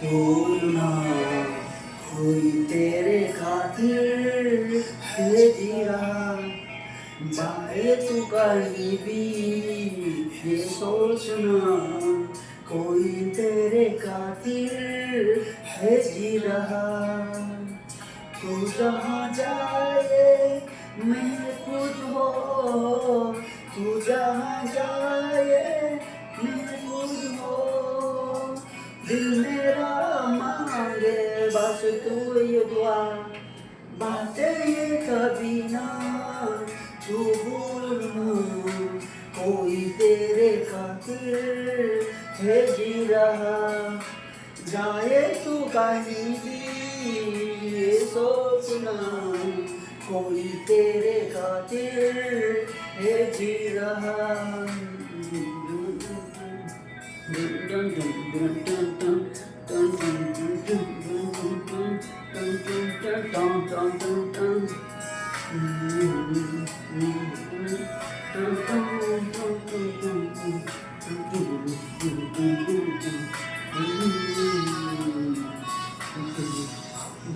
भूलना कोई तेरे खातिर है जी रहा। जाए तू कहीं भी ये सोचना कोई तेरे खातिर है जी रहा। तू जहाँ जाए मैं खुद हो, तू जहाँ जाए मैं खुद हो। दिल मेरा मांगे बस तू ये दुआ, बातें ये कभी ना तू भूलना कोई तेरे खातिर है जी रहा। जाए तू कहीं भी ये सोचना कोई तेरे खातिर है जी रहा।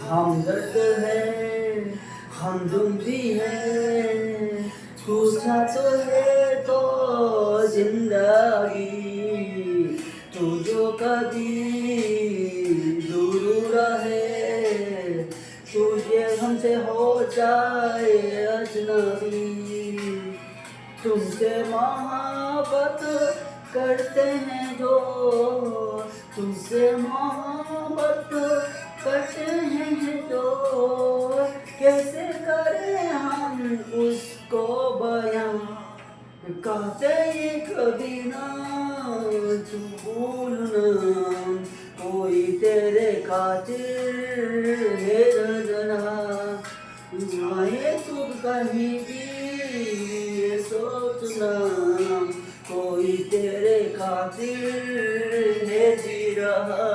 हमदर्द है हमदम भी है, पूछा तो है तो जिंदगी। तू जो कभी दूर रहे तुझे हमसे हो जाए अजनबी। तुमसे मोहब्बत करते हैं जो, तुमसे मोहब्बत करते हैं जो, कैसे करें हम उसको बयां। कहते ये कभी ना तू भूलना कोई तेरे खातिर है रजना। जाए तू कहीं भी ये सोचना कोई तेरे खातिर है जी रहा।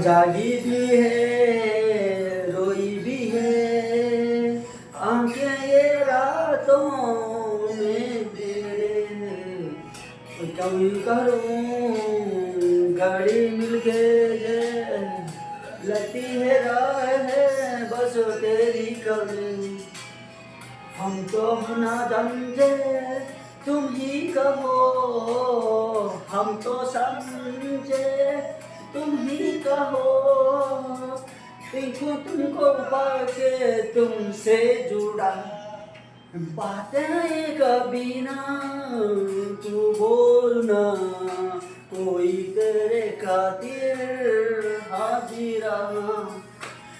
जागी भी है रोई भी है आंखें ये रातों में तेरे। कभी करूं गाड़ी मिल के लगती है राह है बस तेरी कभी। हम तो ना समझे तुम ही कहो, हम तो समझे तुम ही कहो। तुमको पाके तुमसे जुड़ा, बातें कभी ना तू बोलना कोई तेरे खातिर हाजिर रहा।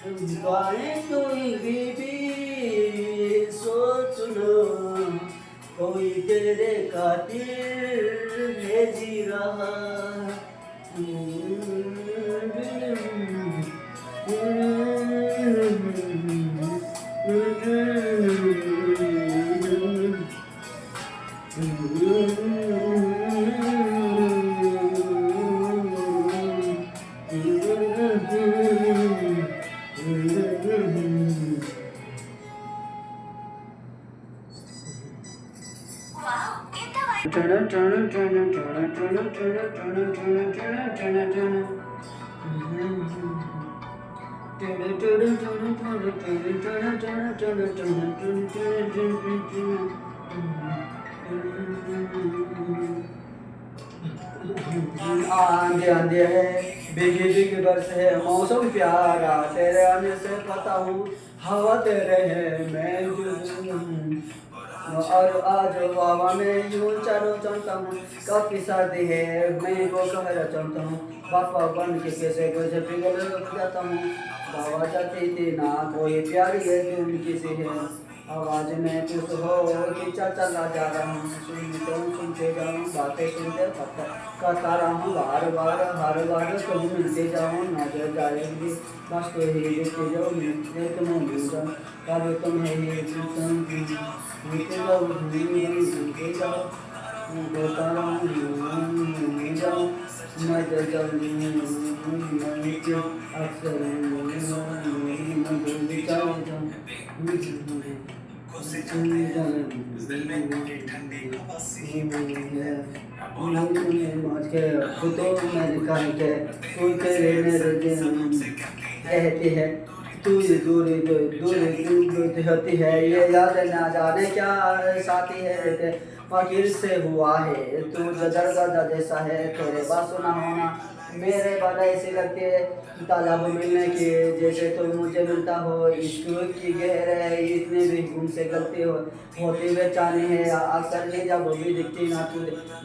दुआएं तू भी सोचना कोई तेरे खातिर है जी रहा। आंधे आंधे है भीगी भीगी बरस है मौसम प्यारा, तेरे आने से पता हूँ हवा तेरे है मैं और आज हवा में यूं चारों चलता हूँ, काफी सर्दी है मैं को कहना चाहता हूँ, बापा बन के कैसे कैसे पिघल जाता हूँ। बाबा चाहती थी ना कोई प्यारी है धुन किसी है, आवाज में कुछ हो कि चला जा रहा हूँ, सुनते हूँ सुनते जाऊँ बातें सुनते करता रहा हूँ, बार बार हर बार तुम मिलते जाओ नजर जाएगी, बस तो ही देखते जाओ मिलते तुम मिल जाओ, कभी तुम्हें ही मिलते जाओ मिलते जाओ होता रहा हूँ मिल जाओ मैं तो जल्दी अक्सर मैं जल्दी चले जाऊँ कहती है तू दूर दूर दूर होती है ये याद ना जाने क्या साथी है, फकीर से हुआ है तू जो दरगाह जैसा है, तेरे बात सुना होना मेरे बाला ऐसे लगते है तालाब मिलने की, जैसे तो मुझे मिलता हो इश्क की गहराई इतने भी उनसे गलती होती बेचानी है, अक्सर ही जब भी दिखती ना तू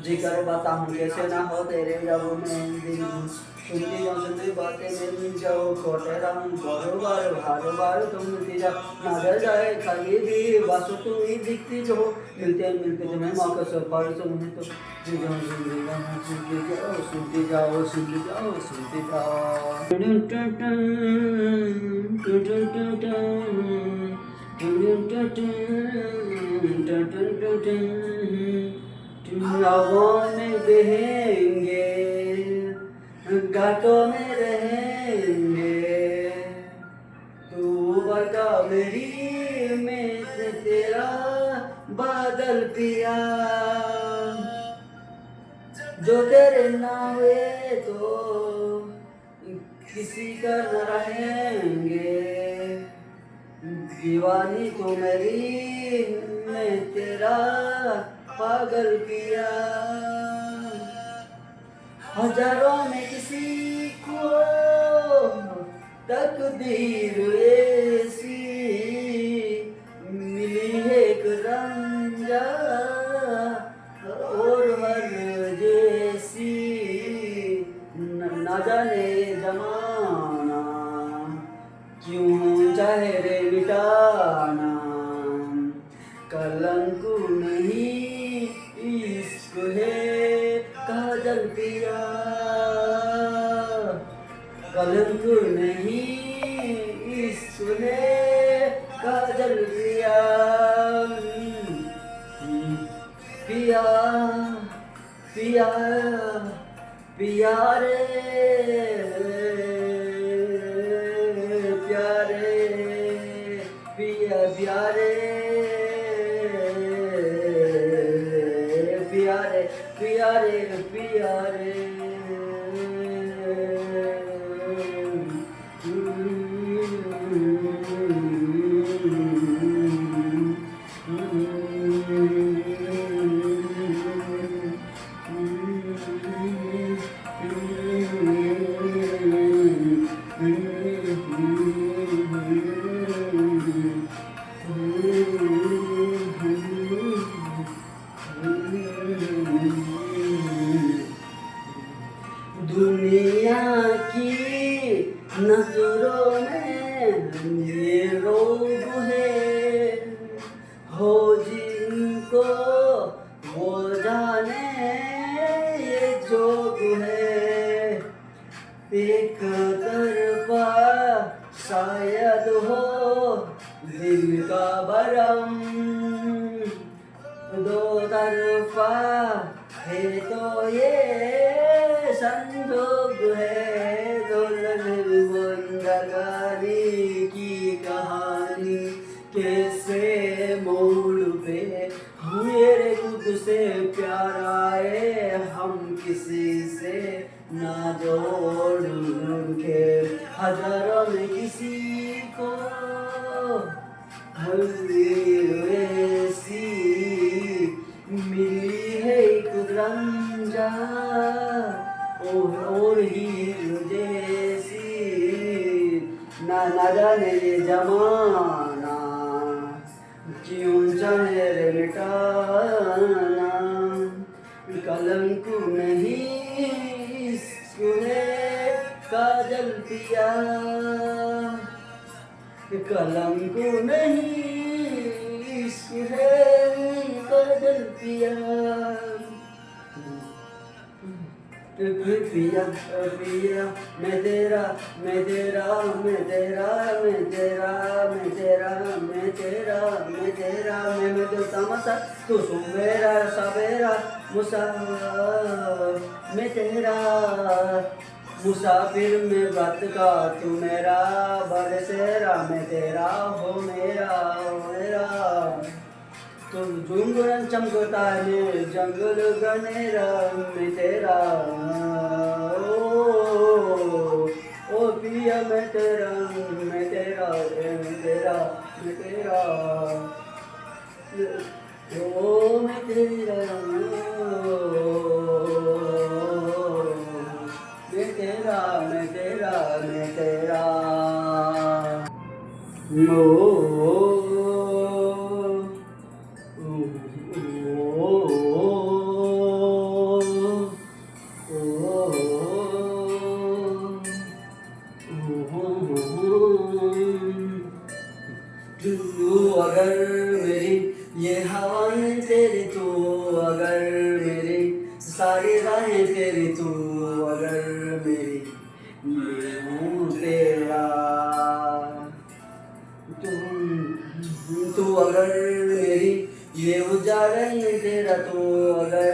जिक्र बताऊँ कैसे ना हो तेरे जब मैं दिन सुनती बातें मिल जाओ खोटे रहूँ बार बार तुम मिलती जा नजर जाए कभी भी बस तू ही दिखती जो मिलते मिलते तुम्हें मौका से पर सुनने तो सुनती जाओ सुनती जाओ सुनती जाओ रागों में बहेंगे घाटों में रहेंगे, तू बता मेरी में से तेरा बादल पिया, जो तेरे ना हुए तो किसी का न रहेंगे, दीवानी तो मेरी में तेरा पागल पिया, हजारों में किसी को तकदीर ऐसी मिली है एक रंजा और हर जैसी, न जाने जमाना क्यों चाहे रे मिटाना, कलंक नहीं इश्क है काजल पिया, कलंक नहीं इश्क है काजल पिया, पिया पिया पिया रे प्यारे पिया प्यारे प्यारे प्यारे प्यारे दुनिया की नजरों में ये रोग है, हो जिनको वो जाने ये जोग है, एक तरफा शायद हो दिल का भरम, दो तरफा है तो ये संजोग है, दुल्हन जिंदगानी की कहानी कैसे मोड़ पे मेरे खुद से प्यार आए, हम किसी से ना जोड़ के हजारों में किसी को ऐसी मिली है एक रंजा और ही जैसी, ना जाने ये जमाना क्यों चाहे रे मिटाना, कलंक नहीं इश्क है काजल पिया, कलंक नहीं इश्क है काजल पिया, पिया पिया मैं तेरा मैं तेरा मैं तेरा मैं तेरा मैं तेरा मैं तेरा मैं तेरा मैं तो तमसा तू सुमेरा सवेरा मुसा मैं तेरा मुसाफिर में बात का तू मेरा बरसेरा मैं तेरा हो मेरा मेरा तो झुंगरन चमकता है जंगल गनेरा में तेरा ओ पिया मैं तेरा मैं तेरा मैं तेरा मैं तेरा ओ मैं तेरा मैं तेरा मैं तेरा मैं तेरा ओ तू अगर मेरी ये हवाएं तेरी, तू अगर मेरी सारी राहें तेरी, तू अगर मेरी मैं हूँ तेरा, तू अगर मेरी ये उजाला है तेरा, तू अगर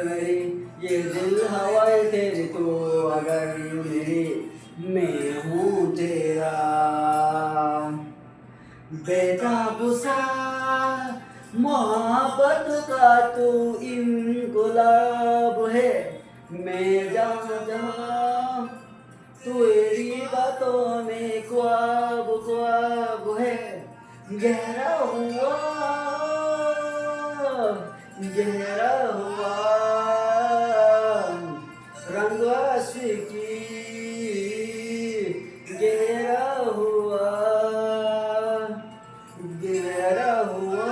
मेरी ये दिल हवाएं तेरी, तू अगर मेरी मैं हूँ तेरा, बेताब सा मोहब्बत का तू इनकलाब है, मैं जहाँ जहाँ तेरी बातों में ख्वाब ख्वाब है, गहरा हुआ रंग आशिकी, गहरा हुआ गहरा हुआ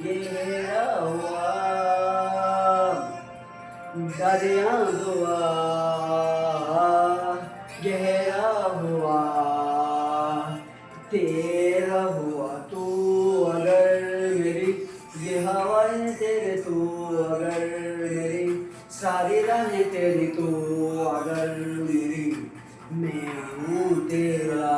गहरा हुआ दरिया हुआ गहरा हुआ तेरा हुआ, तू अगर मेरी ये हवाएं तेरे, तू अगर मेरी सारी राहें तेरी, तू अगर मेरी मैं हूँ तेरा।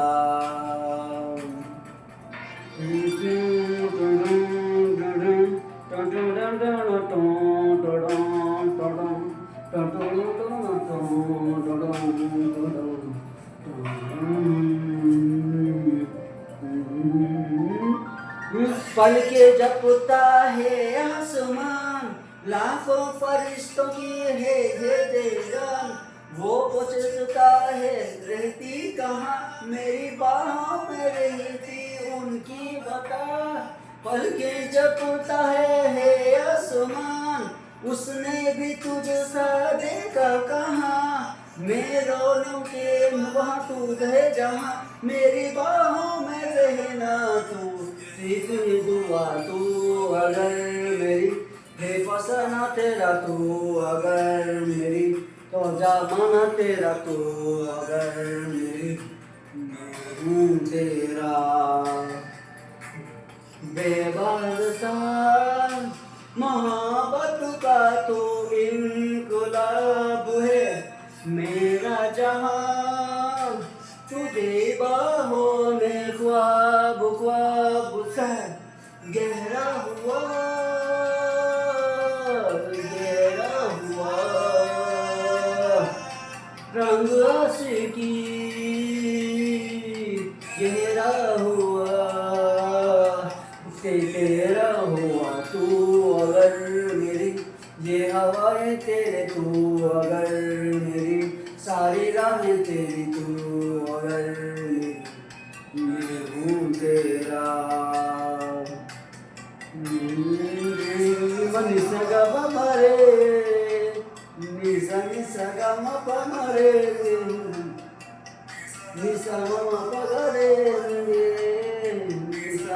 पल के जपता है आसमान, लाखों फरिश्तों की है ये देगान, वो पूछता है रहती कहाँ, मेरी बाहों में रहती उनकी बता, पल के जपता है आसमान, उसने भी तुझसा देखा कहाँ, मैं रोनों के वहाँ तू है जहाँ, मेरी बाहों में रहना तू, तेरी दुआ तू अगर मेरी है फसाना तेरा, तू अगर मेरी तो जमाना तेरा, तू अगर मेरी मैं हूँ तेरा, बेबासा मोहब्बत का तू इनकलाब है, मेरा जहाँ तुझे बाहों में ख्वाब ख्वाब सा गहरा हुआ रंग आशिकी गहरा हुआ तेरा हुआ, तू अगर मेरी ये हवाएं तेरे, तू अगर मेरी सारी राहें तेरी, तू अगर मेरी मैं हूँ तेरा। निसा गा मा रे निसा निसा गा मा पा मा रे निसा मा मा पा गा रे निसा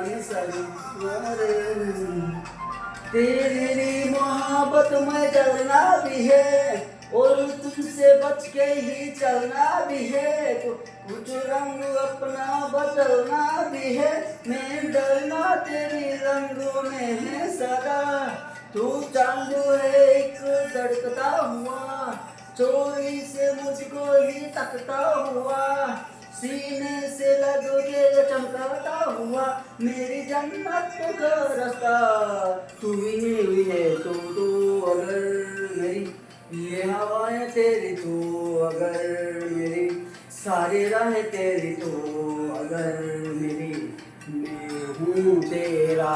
तेरी मोहब्बत में जलना भी है और तुझसे बच के ही चलना भी है, कुछ रंग अपना बदलना भी है, मैं डरना तेरी रंगों में है सदा। तू चांद है एक धड़कता हुआ, चोरी से मुझको ही तकता हुआ, सीने से लग के चमकाता हुआ, मेरी जन्नत का रास्ता तू ही हुई है। तू अगर मेरी ये हवाएं तेरी, तू अगर मेरी सारी राहें तेरी, तू अगर मेरी मैं हूँ तेरा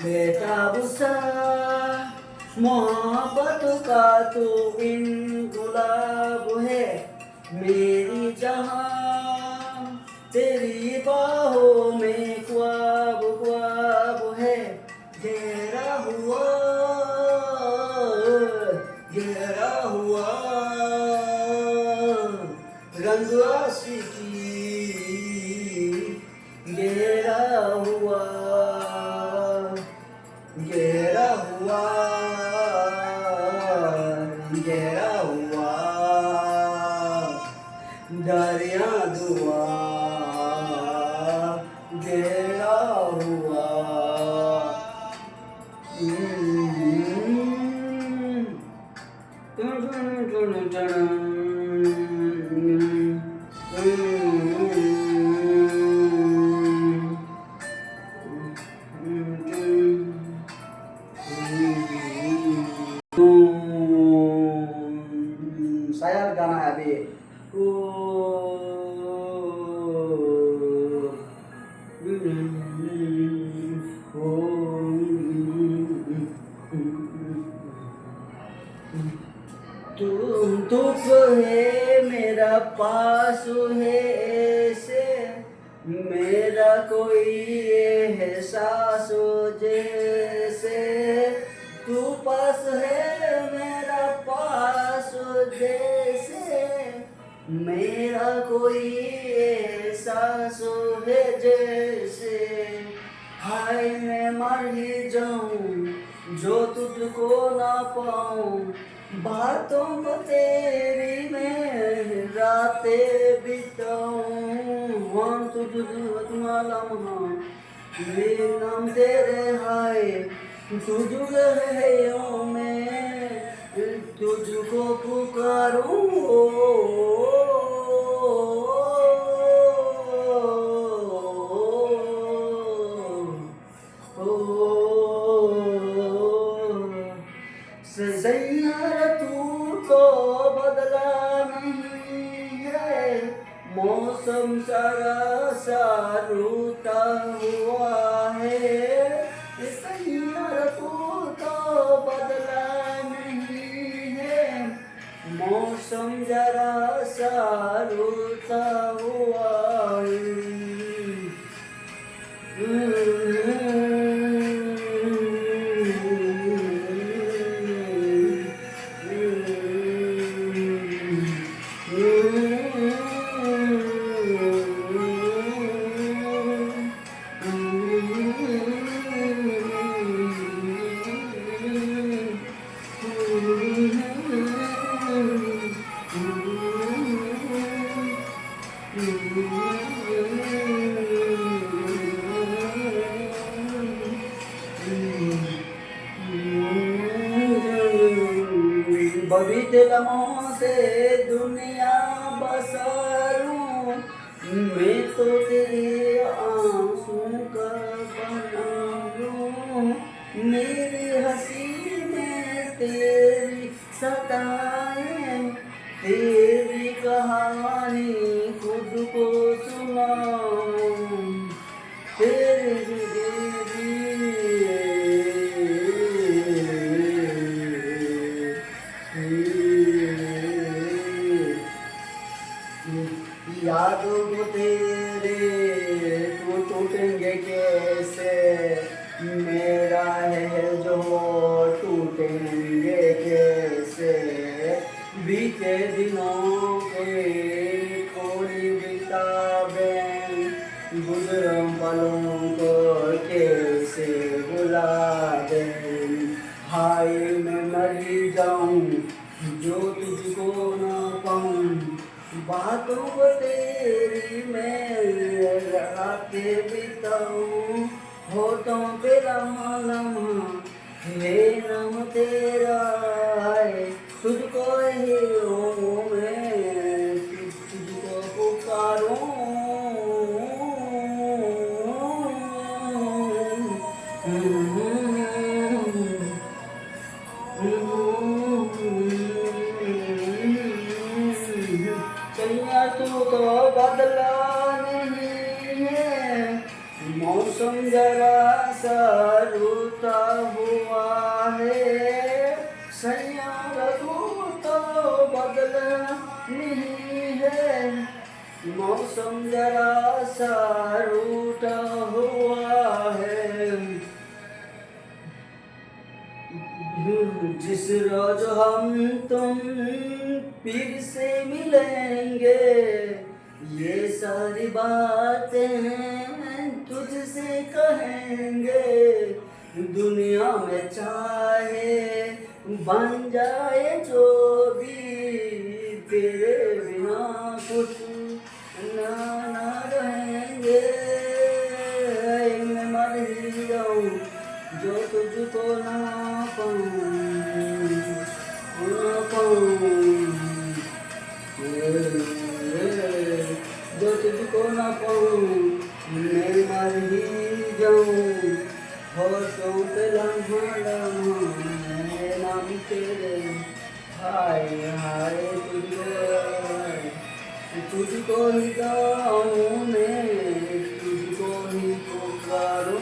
बेताब सा मोहब्बत का तू बिन गुलाब है, मेरी जहां तेरी बाहों में ख्वाब ख्वाब है, घेरा हुआ रंग आशिकी, घेरा हुआ घेरा हुआ घेरा हुआ दरिया दुआ घेरा हुआ। शायर गाना है अभी। तुम दुख है मेरा पास है ऐसे, मेरा कोई एहसास जैसे, तू पास है मेरा पास जैसे, मेरा कोई एहसास है जैसे, हाय मैं मर ही जाऊं जो तुझको ना पाऊं, बातों को तेरी में रातें बिताऊं, हम तुम्हारा लम्हा मेरे नाम तेरे हाय, तुझ रहियों में तुझको पुकारूं, सैयारा तू तो बदला नहीं है, मौसम सारा सा रूठा हुआ है, सैयारा तू तो बदला नहीं है, मौसम जरा सा रूठा हुआ है। बबीते लम्हों से दुनिया बसारूं, मैं तो तेरे आंसू का बनाऊं, मेरी हंसी में तेरी सताएं, तेरी कहानी खुद को सुनाऊं, तेरे यादों को तेरे तू टूटेंगे कैसे, मेरा है जो टूटेंगे कैसे, बीते दिनों के कोई किताबें गुजर बातों को तेरी मैं रातें बिताऊं, होठों पे लम्हा लम्हा हे नाम तेरा है, तुझको ही हूँ मैं, तुझको पुकारूं। सैया तू तो बदला नहीं है, मौसम जरा सा रूठा हुआ है। सैया तू तो बदला नहीं है, मौसम जरा सा रूठा हुआ है। जिस रोज हम तुम फिर से मिलेंगे, ये सारी बातें तुझसे कहेंगे। दुनिया में चाहे बन जाए जो भी, तेरे बिना कुछ ना रहेंगे। मैं मर ही जाऊं जो तुझको ना पाऊं, ना पाऊं, जो तुझको ना पाऊं, मैं मर ही जाऊं। होठों पे लम्हा लम्हा है नाम तेरे, हाय हाय तुझको ही गाऊं मैं, तुझको ही पुकारूं।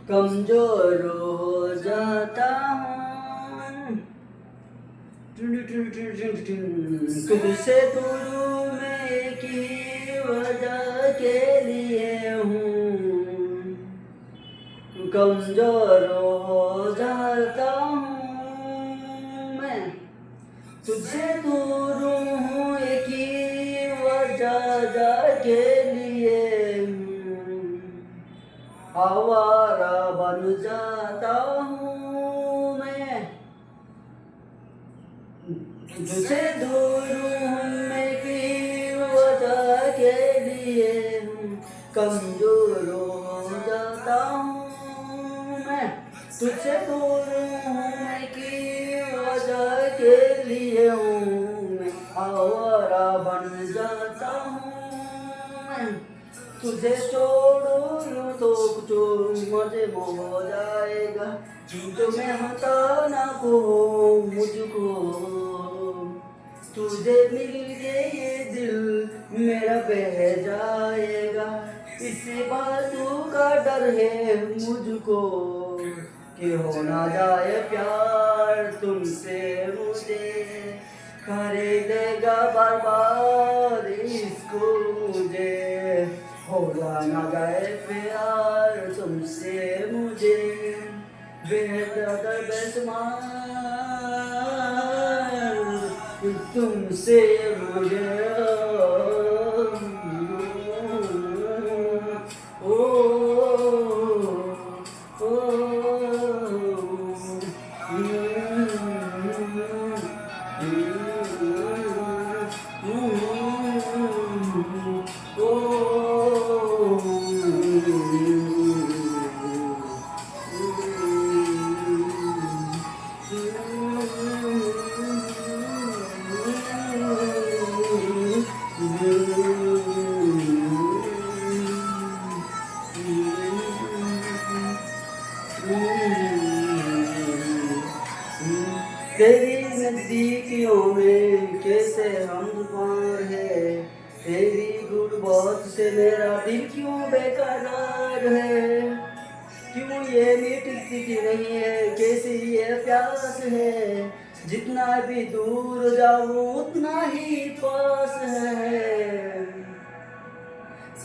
कमजोर हो जाता हूँ तुझसे दूर में की वजह के लिए हूँ। कमजोर हो जाता हूँ मैं, तुझसे दूर हूँ एक ही वजह के लिए हूँ। आवारा बन जाता हूँ मैं, तुझसे दूर हूँ मैं की वजह के लिए हूँ। कमजोर हो जाता हूँ मैं, तुझसे दूर हूँ मैं की वजह के लिए हूँ। मैं आवारा बन जाता हूँ मैं, तुझे छोड़ूं तो कुछ मुझे हो जाएगा, तुम्हें हटाना को मुझको। तुझे मिल के ये दिल मेरा बह जाएगा, इसी बातों का डर है मुझको कि हो ना जाए प्यार तुमसे मुझे, कर देगा बर्बाद इसको मुझे। हो ना जाए प्यार तुमसे मुझे, बेदर्द बेशुमार तुमसे मुझे। ओ, ओ, तेरी नजदीकियों में कैसे हम तूफान है, तेरी बहुत से मेरा दिल क्यों बेकरार है, क्यों ये मिटती नहीं है, कैसी ये प्यास है, जितना भी दूर जाऊं उतना ही पास है।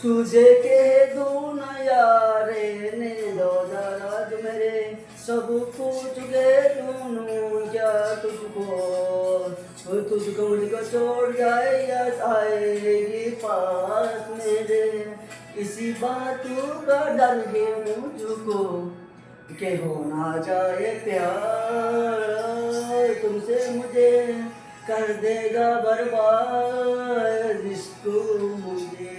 तुझे कह दूं न यारे ने दो जरा जो मेरे सब पूछ गए दोनों क्या तुझको मुझको छोड़ जाए या आएगी पास मेरे, इसी बात का डर है मुझको कि हो ना जाए प्यार तुमसे मुझे कर देगा बर्बाद इसको मुझे,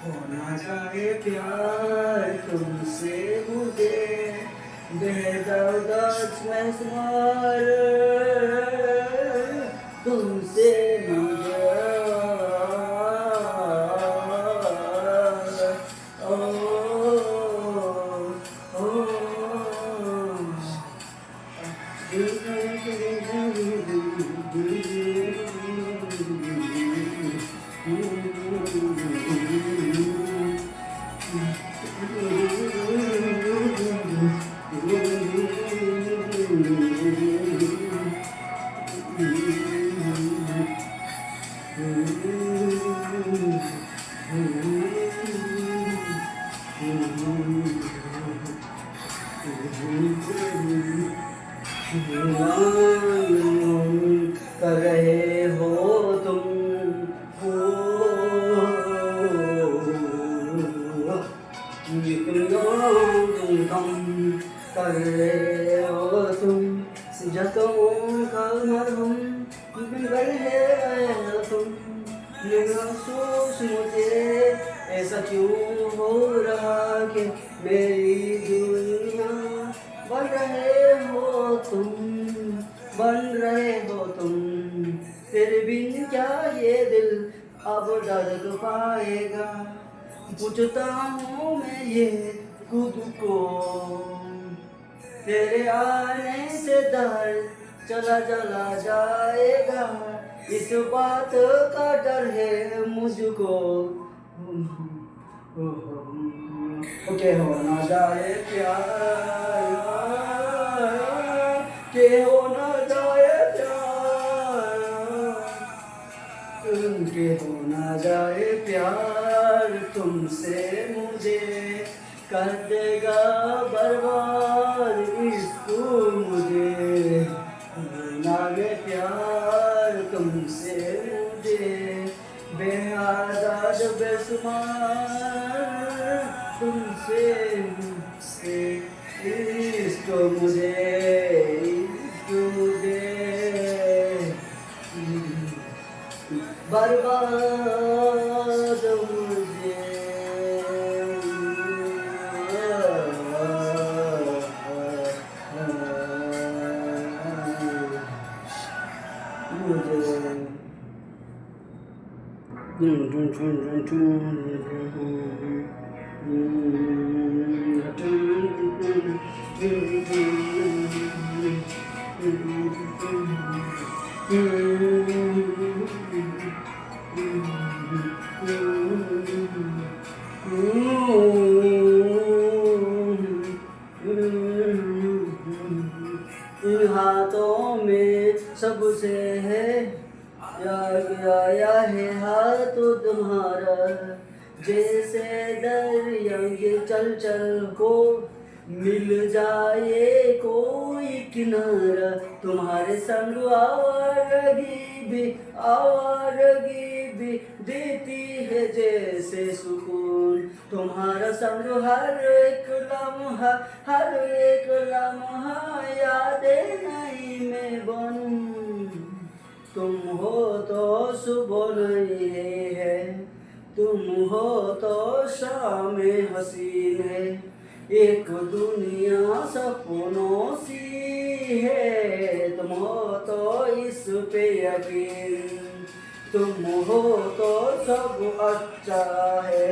हो ना जाए प्यार तुमसे मुझे बेदर्द में स्मार तुमसे मुझे ओ ओ कर रहे हो तुम कर रहे हो तुम जख्मों का मरहम बिगड़ है तुम, महसूस मुझे ऐसा क्यों हो रहा कि मेरी दुनिया बन रहे हो तुम, तेरे बिन क्या ये दिल अब दर्द पाएगा, पूछता हूँ मैं ये खुद को, तेरे आने से दर्द चला जाएगा, इस बात का डर है मुझको के हो ना जाए प्यार, के हो ना जाए प्यार, के हो ना जाए प्यार तुमसे मुझे कर देगा बर्बाद इसको मुझे, नागे प्यार तुमसे मुझे बेआजाद बेसुमार तुमसे इसको मुझे बर्बाद मुझे इन हाथों में सबसे है आया है हाथ तुम्हारा, जैसे दरिया चल को मिल जाए कोई किनारा, तुम्हारे संग आवारगी भी देती है जैसे सुकून, तुम्हारा संग हर एक लम्हा यादें नहीं मैं बनूं, तुम हो तो सुबह नहीं है, तुम हो तो शाम हसीन है, एक दुनिया सपनों सी है, तुम हो तो इस पे यकीन, तुम हो तो सब अच्छा है,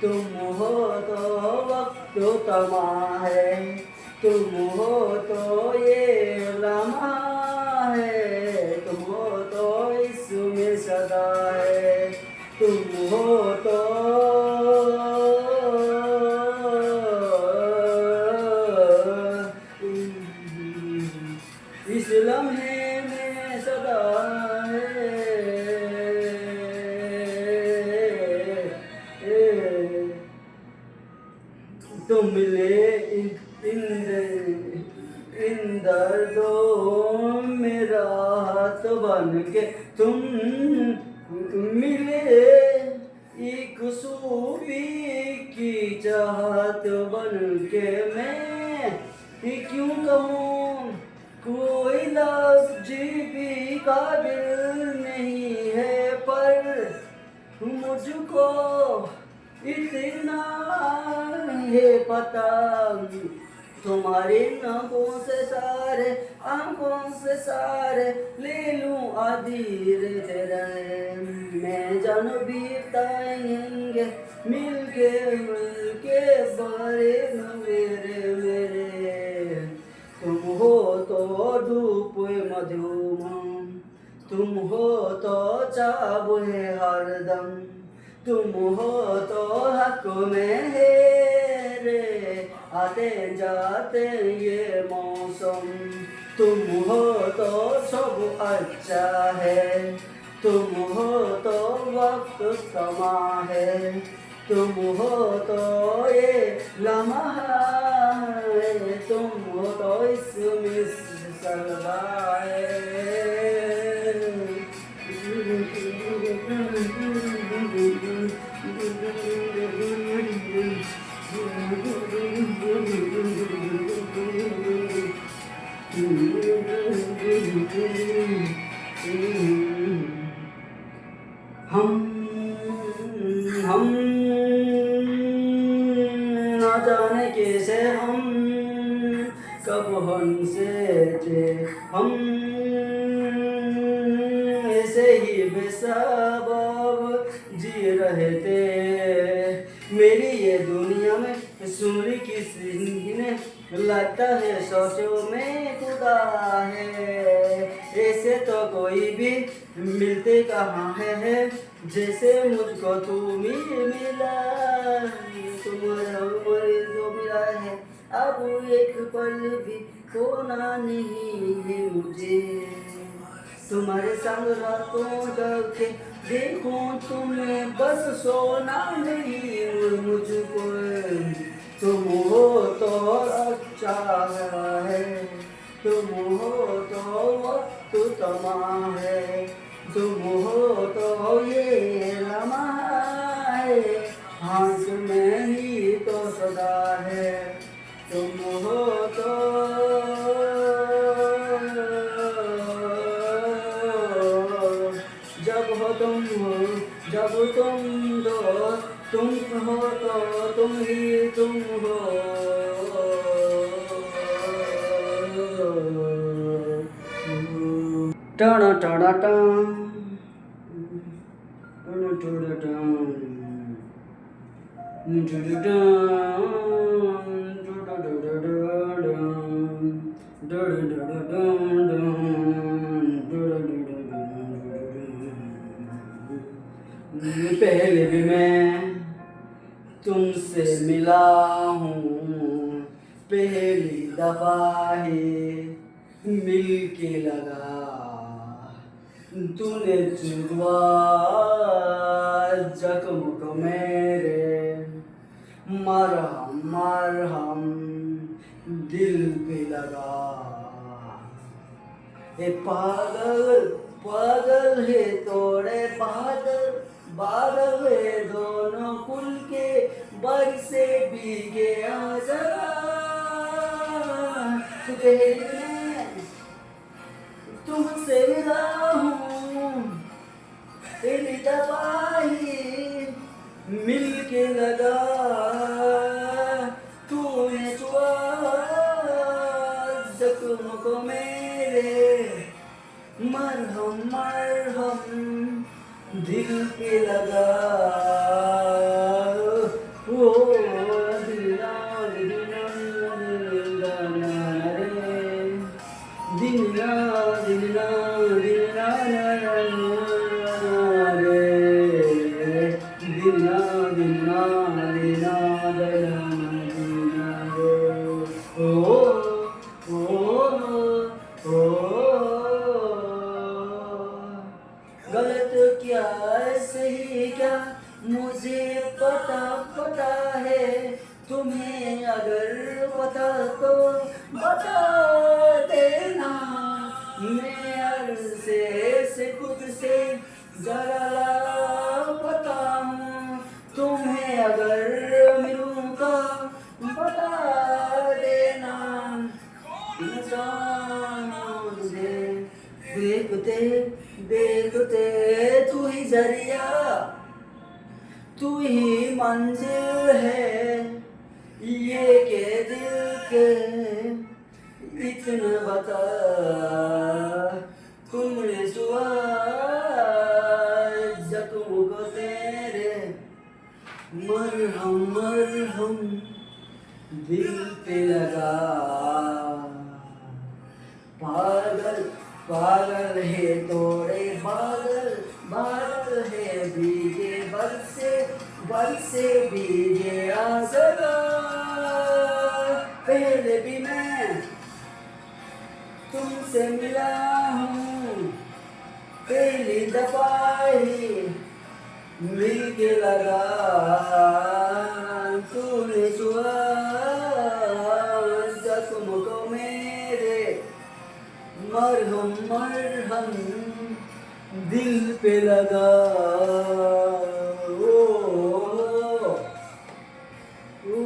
तुम हो तो वक्त तमा है, तुम हो तो ये लम्हा है, तुम हो तो इसमें सदा है, तुम हो तुम मिले इन दर्दों में राहत बन के, तुम मिले एक सूफी की चाहत बन के। मैं क्यों कहूँ कोई लफ्ज भी काबिल नहीं है, पर मुझको इतना है पता, तुम्हारी आंखों से सारे ले लूं धीरे धीरे। मैं जान भी बताएंगे मिलके बड़े मेरे। तुम हो तो धूप मधुम, तुम हो तो चाबु है हरदम, तुम हो तो हक में है रे आते जाते ये मौसम। तुम हो तो सब अच्छा है, तुम हो तो वक्त समा है, तुम हो तो ये लम्हा है, तुम हो तो इसमें सलवा है। हम ना जाने कैसे हम कब हंसे थे, हम ऐसे ही बेसबब जी रहे थे। मेरी ये दुनिया में सूर्य की सीने लगता है सोचों में खुदा है। ऐसे तो कोई भी मिलते कहाँ है, जैसे मुझको तुम ही मिला। तुम्हारा उम्र जो मिला है, अब एक पल भी खोना नहीं है मुझे। तुम्हारे संग रातों जग के देखूं तुम्हें, बस सोना नहीं मुझको। तुम हो तो अच्छा है, तुम हो तो वक्त तमाम है, तुम हो तो ये लम्हा है, हाथ में ही तो सदा है। तुम हो तो जब तुम दो, तुम हो तो तुम ही तुम हो। टाणा टाणा टाण, पहले भी मैं तुमसे मिला हूँ, पहली दफा ही मिल के लगा, तूने चुरवा जख्म को मेरे, मरहम मरहम दिल पे लगा। ए पागल पागल है तोड़े बादल, बादल है दोनों कुल के बरसे भीगे आजा। तुमसे मिला हूँ तेरी दवाई मिल के लगा, तूने छुआ जख्म को मेरे, मरहम मरहम दिल पे लगा। ओ दिलना दिलना रे, दिलना दिलना दिलना रे, दिलना दिलना दिलना दिलना रे। ओ गलत क्या सही क्या मुझे पता है, तुम्हें अगर पता तो बता देना, मैं अरसे से खुद से जरा लापता हूँ, तुम्हें अगर मिलूँगा बता देना, इंसान तुझे देखते देखते तू ही जरिया, तू ही मंजिल है, ये के दिल के इतना बता, तुमने सुआ जख्म को तेरे मरहम मरहम दिल पे लगा, पागल पागल है तोड़े बादल, बादल है भीगे बरसे भीगे आसरा, पहले भी मैं तुमसे मिला हूँ, पहली दफा ही मिल के लगा, तूने छुआ जख्म को मेरे मरहम मरहम दिल पे लगा, ओ ओ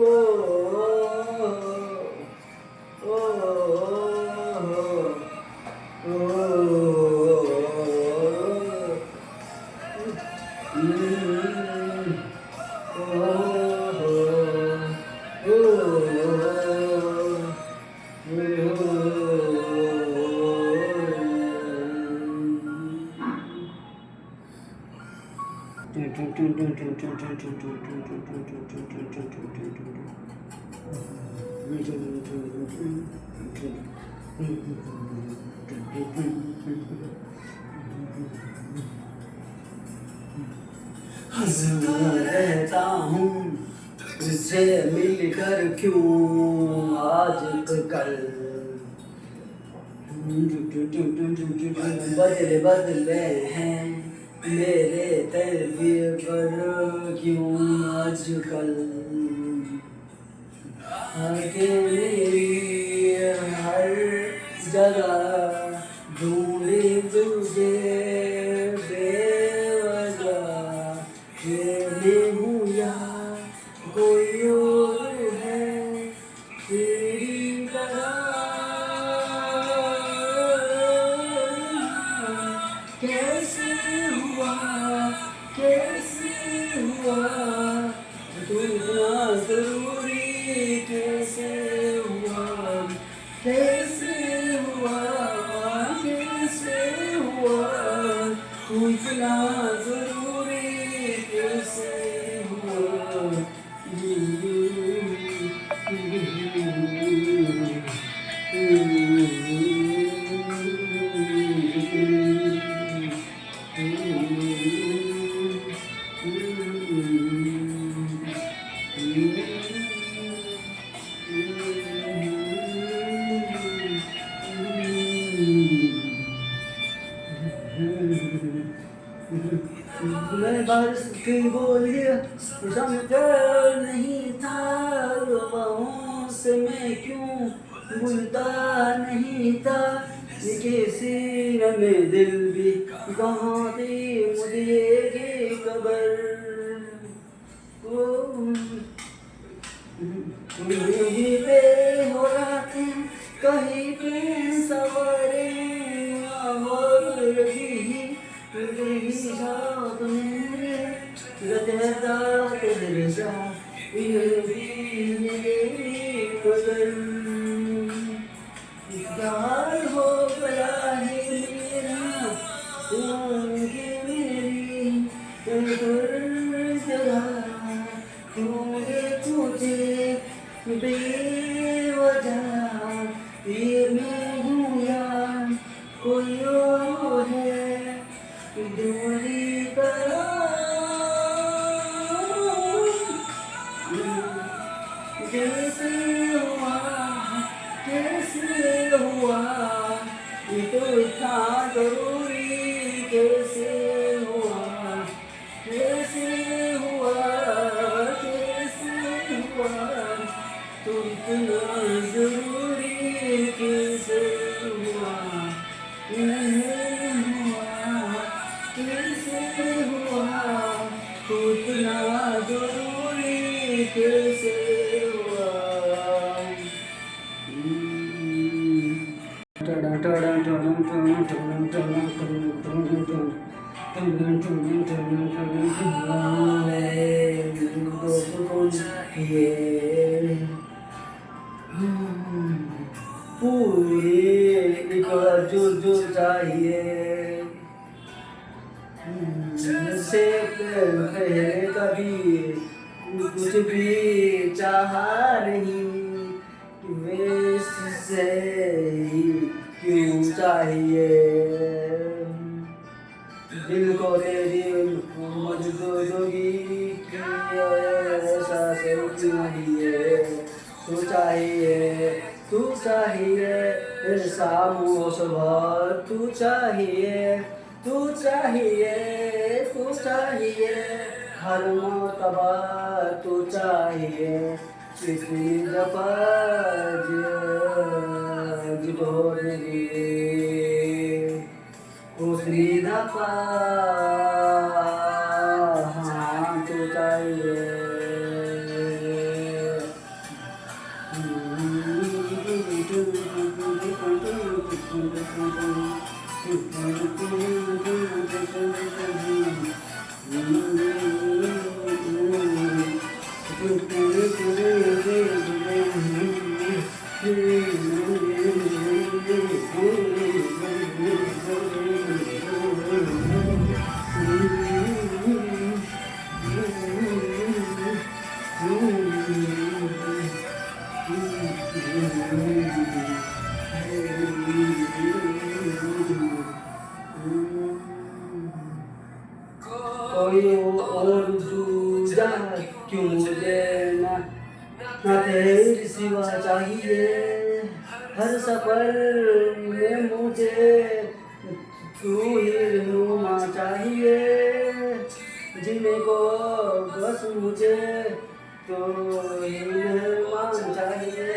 हंसता रहता हूँ तुझसे मिलकर क्यों आज कल, बदले हैं मेरे तस्वीर पर क्यों आजकल, अकेली हर जगह ढूंढी तुझे बेवजह, मैं हूँ या कोई और है तेरी तरह, कैसे हुआ तू इतना जरूरी, कैसे हुआ तू इतना जरूरी, कैसे हुआ मैं बारिश की बोलियां समझा नहीं था, बाहों से मैं क्यों भूलता नहीं था, किसी न में दिल भी कहाँ थी मुझे की खबर, कहीं पे हो रातें कहीं पे सवारे, और रही साथ मेरे तेरे साथ मगर प्यार हो गया है मेरा मेरी तुझे बेवजह, ये मैं हूँ या कोई और है दूरी करा, कैसे हुआ ये तो इतना जरूरी, कैसे हुआ तू इतना जरूरी किसे हुआ नहीं हुआ किसे हुआ इतना जरूरी किसे हुआ। पूरी एक जो चाहिए से पहले कभी कुछ भी चाहा नहीं वैसे से ही क्यों चाहिए दिल को तेरी मौजूदगी की ऐसा से क्यों है तू चाहिए सामो सुबह तू चाहिए हर मौतबा तू चाहिए कितनी दफा जिदोगी उतनी दफा हाँ तू चाहिए। कोई और दूजा क्यों मुझे ना तेरे सिवा चाहिए हर सफर में मुझे तू ही रहनुमा चाहिए जीने को बस मुझे तो ही मेहमान चाहिए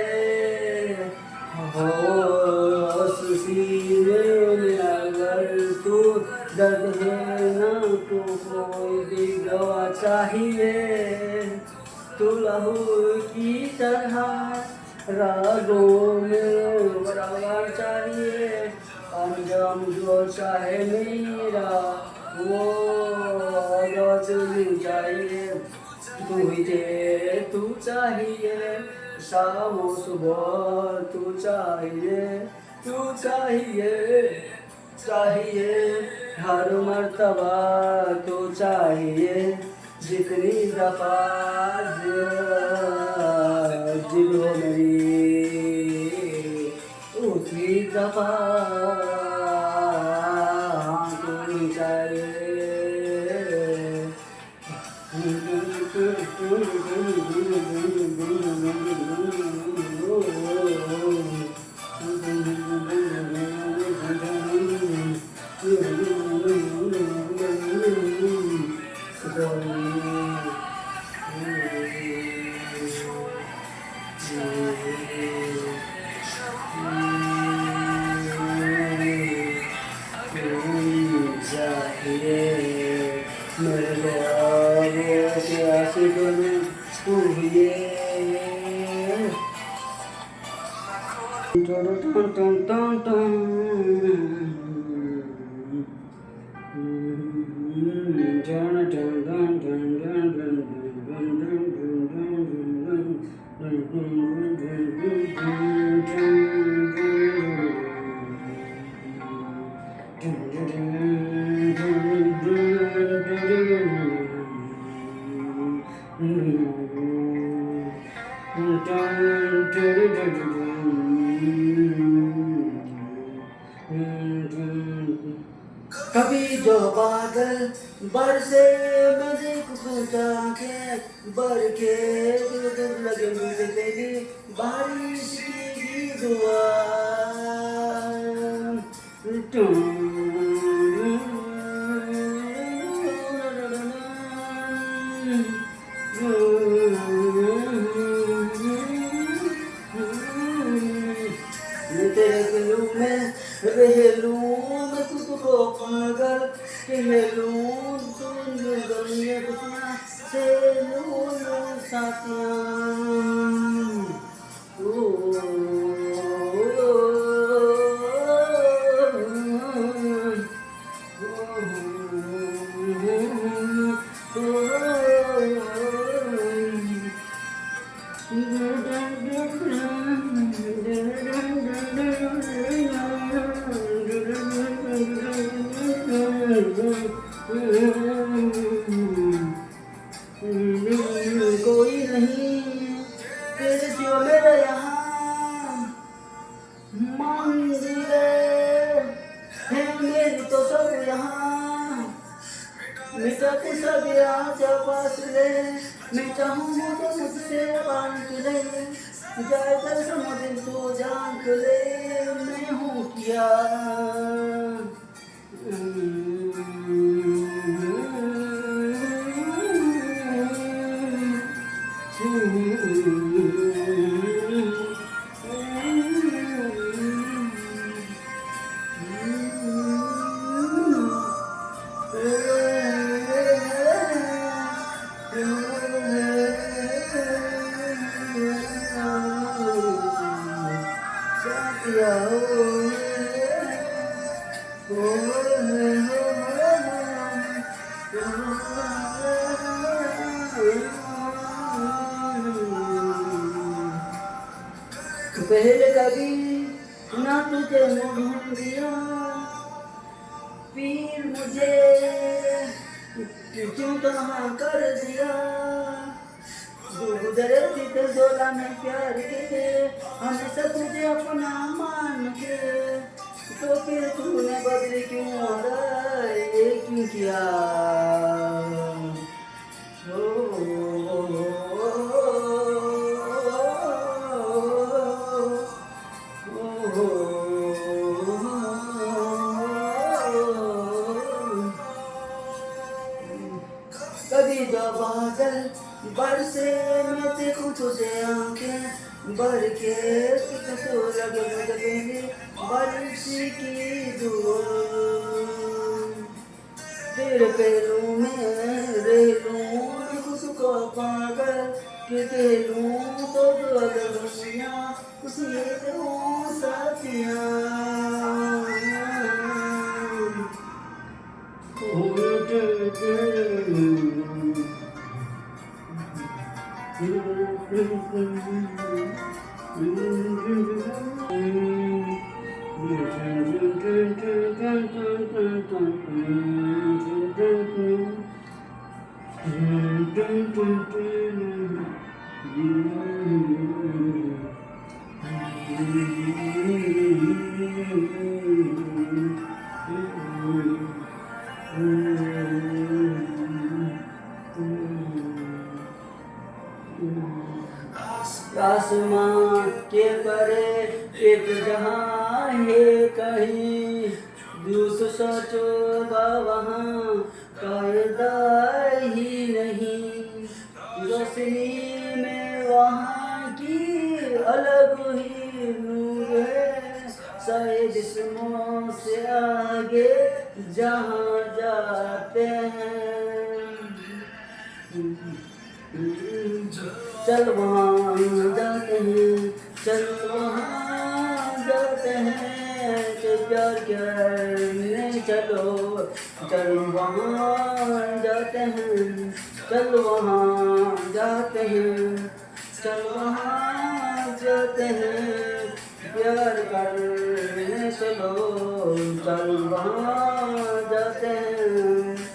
हो सीने में अगर तू दर्द है ना तो कोई भी दवा चाहिए तू लहू की तरह रागों में बराबर चाहिए अंजाम जो चाहे मेरा वो दिल चाहिए तू चाहिए शाम सुबह तू चाहिए हर मर्तबा तू चाहिए जितनी दफा जिलो मेरी उतनी दफा तू चाहिए। कभी जो बादल बरसे मैं देखूं जाके बर के लगे मुझे तेरी बारिश की दुआ रह लूं मैं तुझको पागल कह लूं तुम गलियां खुशियां से लूं साथियां कोई नहीं तेरे सिवा मेरा यहाँ मंजिल है मेरी तो सब यहाँ मिटा के सब यहाँ पास ले मैं चाहूँ तो मुझसे बांट ले जाए दर समुद्र तो झांक ले मैं हूँ क्या पहले कभी ना तुझे ढूंढ दिया फिर मुझे क्यों कहाँ कर दिया गुजरे थे झोला में प्यार के हमेशा तुझे अपना मान के तो फिर तूने बदले क्यों रहा ये क्यों किया कभी जब बादल बरसे में ते कुछ से आंखें भर के तो लगे बारिश की धूल तेरे पैरों में रेलूं कुछ को पागल के लूं तो दुनिया उसी साथियां आसमां के परे एक जहां है कहीं दूसरा चोगा वहाँ कायदा ही नहीं रोशनी में वहाँ की अलग ही नूर है शायद इसमों से आगे जहाँ जाते हैं चल वहाँ जाते हैं चल वहाँ जाते हैं तो प्यार करने चलो चल वहाँ जाते हैं चल वहाँ जाते हैं चल वहाँ जाते हैं प्यार करने चलो चल वहाँ जाते हैं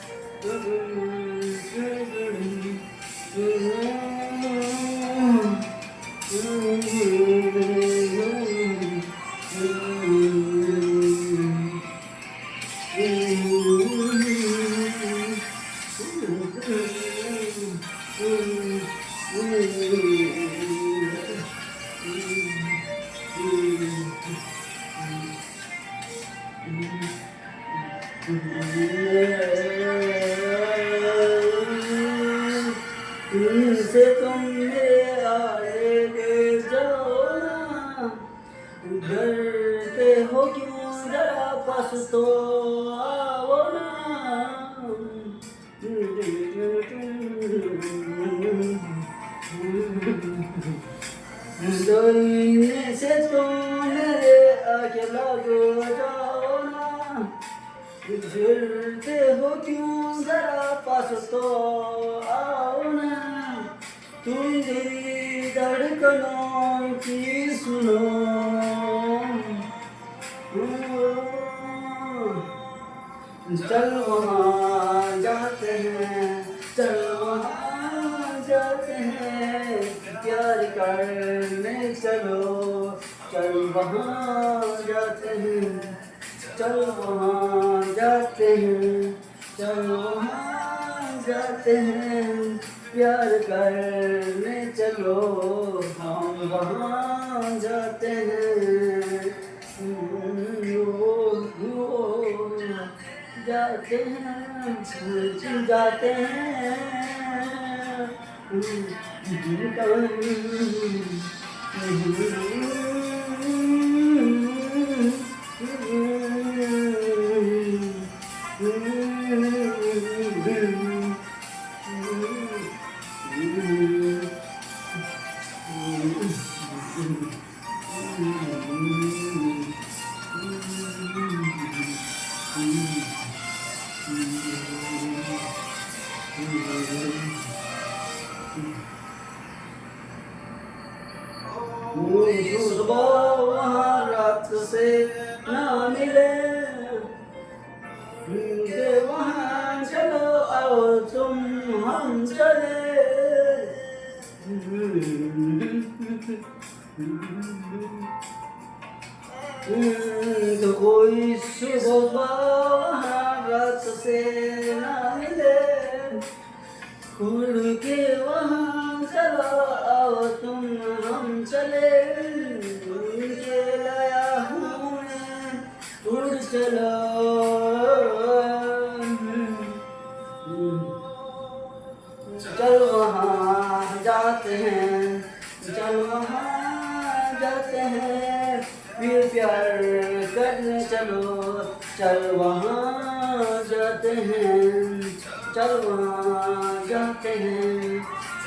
से तुम मेरे आए ले जाओ ना उधर तो आओ ना। डरने से तुम मेरे आगे लग जाओ ना। गिरते हो क्यों जरा पास तो आओ ना। तुम मेरी धड़कनों की सुनो। चल वहाँ जाते हैं, चल वहाँ जाते हैं, प्यार करने चलो। चल वहाँ जाते हैं, चल वहाँ जाते हैं, चल वहाँ जाते हैं, प्यार करने चलो। हम वहाँ जाते हैं, जाते हैं, जाते हैं। सुबह वहाँ रात से ना मिले, वहाँ चलो आओ तुम हम चले। तो कोई सुबह वहाँ रात से ना मिले, उड़ के वहाँ चलो आओ तुम हम चले। उड़ के लाया हूँ मैं, उड़ चलो। चल वहाँ जाते हैं, चल वहाँ जाते हैं, फिर प्यार करने चलो। चल वहाँ जाते हैं, चल वहाँ जाते हैं,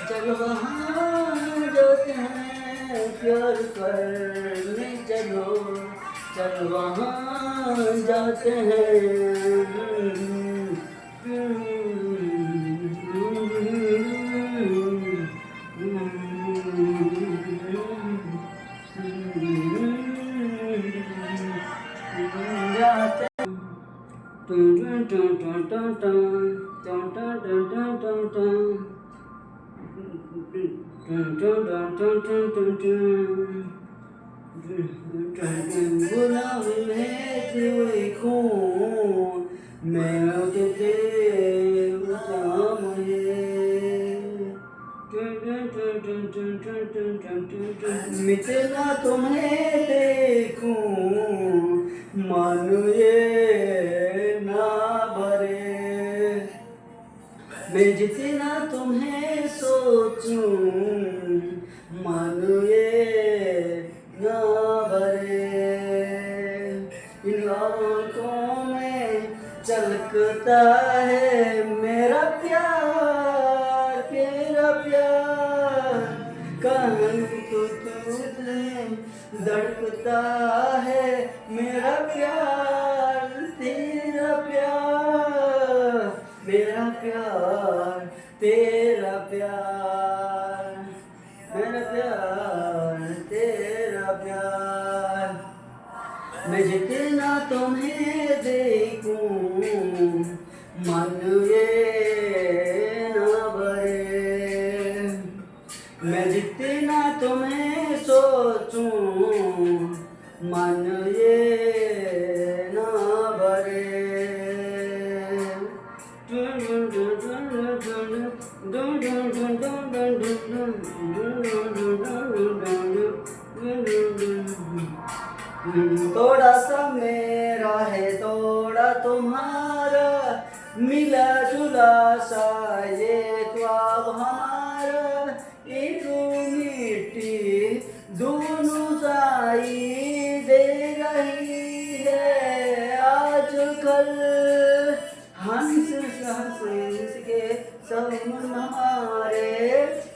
चल वहाँ जाते हैं, प्यार करने चलो। चल वहाँ जाते हैं। मितना तुम्हें देखूं मानो ये ना भरे, मैं जितना तुम्हें सोचूं मानो ये ना भरे। इन आँखों में चलकता है मेरा प्यार, तेरा प्यार। कान तो तुझे धड़कता है मेरा प्यार, तेरा प्यार, मेरा प्यार, तेरा प्यार, मेरा प्यार, तेरा प्यार। मैं जितना तुम्हें देखूं मन ये ना भरे, मैं जितना तुम्हें सोचूं मन ये ना भरे। थोड़ा सा मेरा है थोड़ा तुम्हारा, मिला जुला सा ये ख्वाब हमारा। एक मिट्टी दोनों साई दे रही है आज तुम्हारे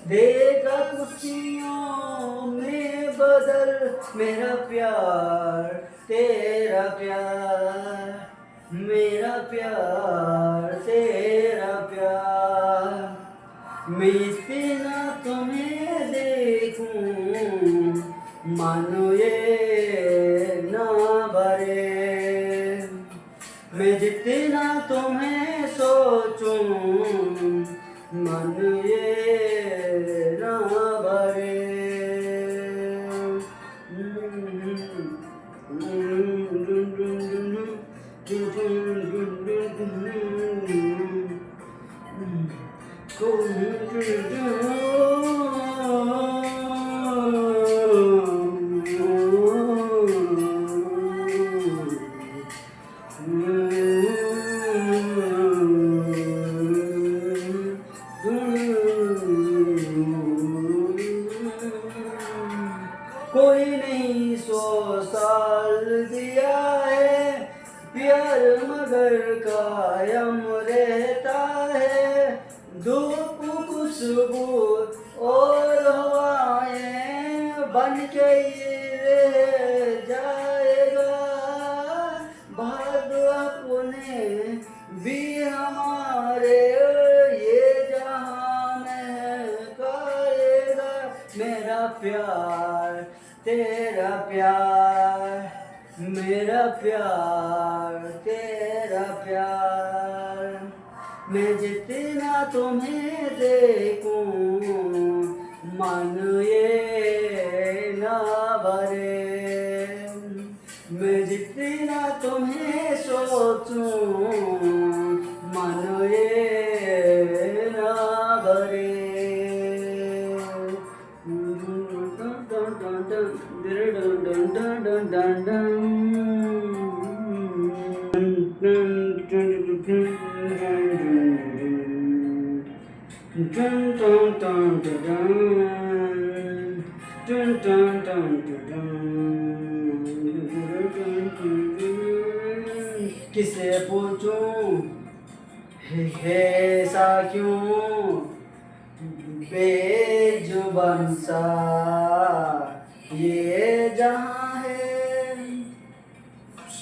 देखा खुशियों में बदल मेरा प्यार तेरा प्यार, मेरा प्यार तेरा प्यार। मैं इतना तुम्हें देखूं मानो ये ना भरे, मैं जितना तुम्हें सोचूं मन ये ना भरे। कोई नहीं 100 साल दिया है प्यार मगर कायम रहता है, धूप खुशबू और हवाएं बन के ये रह जाएगा, बाद अपने भी हमारे ये जहां महकाएगा। मेरा प्यार तेरा प्यार, मेरा प्यार तेरा प्यार। मैं जितना तुम्हें देखूं मन ये ना भरे, मैं जितना तुम्हें सोचूं मन ये ना भरे। किसे पूछूं है ऐसा क्यों बेजुबान सा ये जहां है,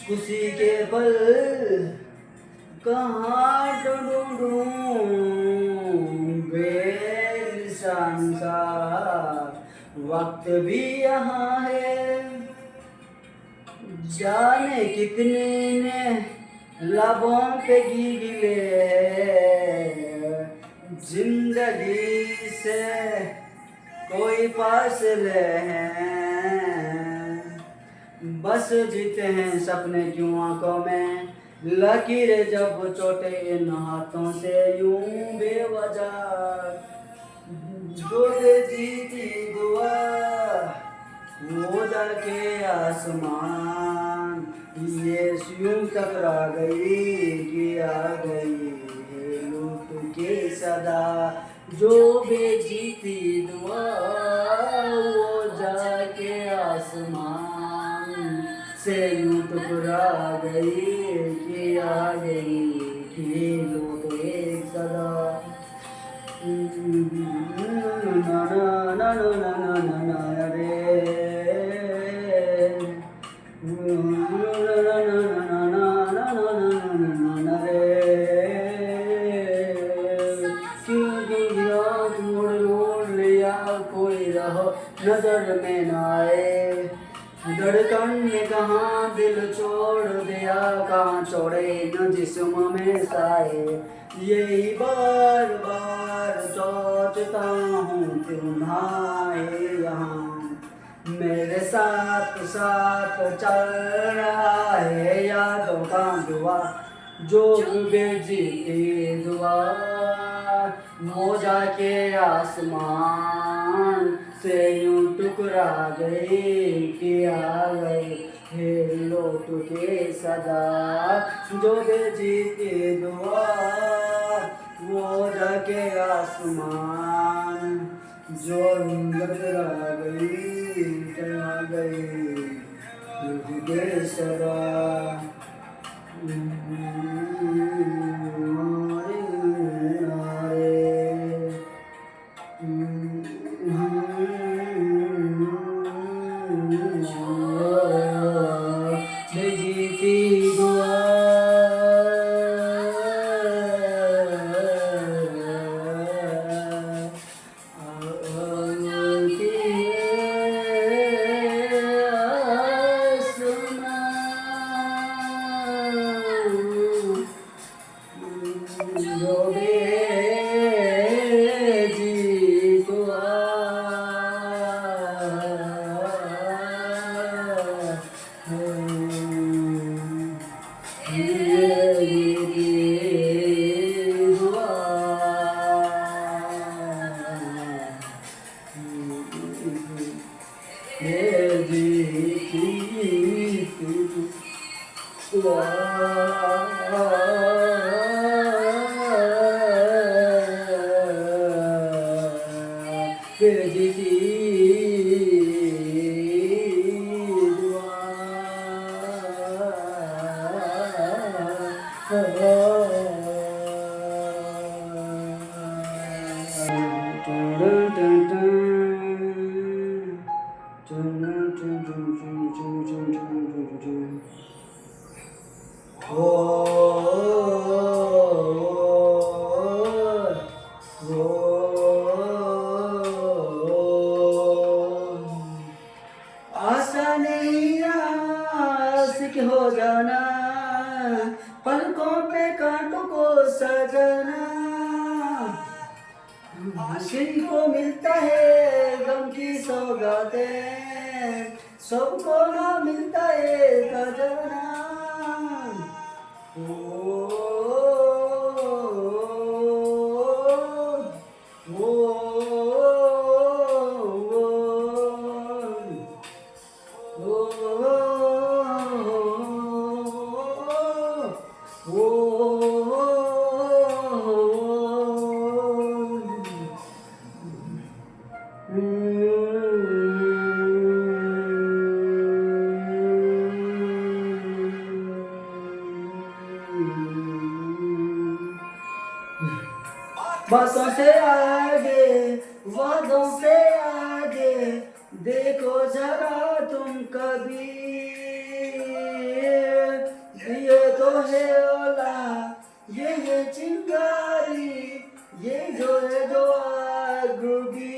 खुशी के पल कहाँ ढूंढूं बेनिशान सा वक्त भी यहाँ है, जाने कितने ने लबों पे गिले जिंदगी से कोई फासले हैं, बस जीते हैं सपने क्यों आंखों में, लकीरें जब चोटे इन हाथों से यूं बेवजह, जो दे जीती दुआ वो जाके आसमान, ये यूं टकरा गई कि आ गई लूट के सदा, जो बेजीती दुआ वो जाके आसमान से यूं टकरा गई कि आ गई कि लूट एक सदा। ना ना ना ना ना ना ना रे, नजर में न आए, धड़कन ने कहाँ दिल छोड़ दिया, कहाँ छोड़े न जिस्म में साए, यही बार बार सोचता हूँ क्यों ना आए यहाँ, मेरे साथ साथ चल रहा है यादों का दुआ, जो बेजीती दुआ वो जाके आसमान से यूं टुकरा गई कि आ गई फिर लौट के सदा, जो बेजीती दुआ वो जाके आसमान, जो टकरा गई आ गई लौट के सदा। भेजी दुआ आशा नहीं आशिक हो जाना, पलकों पे कांटों को सजना। आशिक को मिलता है गम की सौगातें, सबको ना मिलता है खजाना। बातों से आगे, वादों से आगे, देखो जरा तुम कभी। ये तो है ओला, ये है चिंगारी, ये जो है दो आगुगी।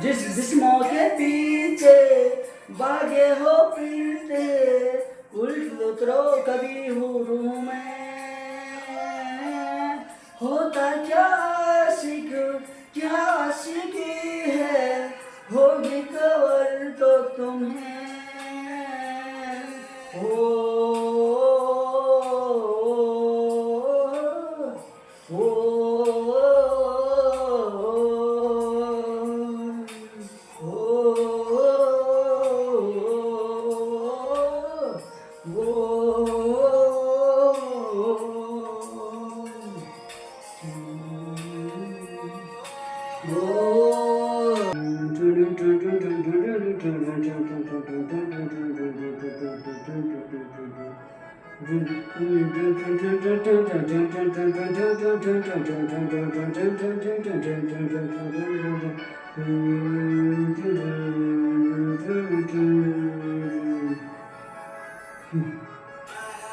जिस मौके पीछे बागे हो पीते, उल्ट उतरो कभी हुरू में। होता क्या आशिक, क्या आशिकी है, होगी कवर तो तुम्हें।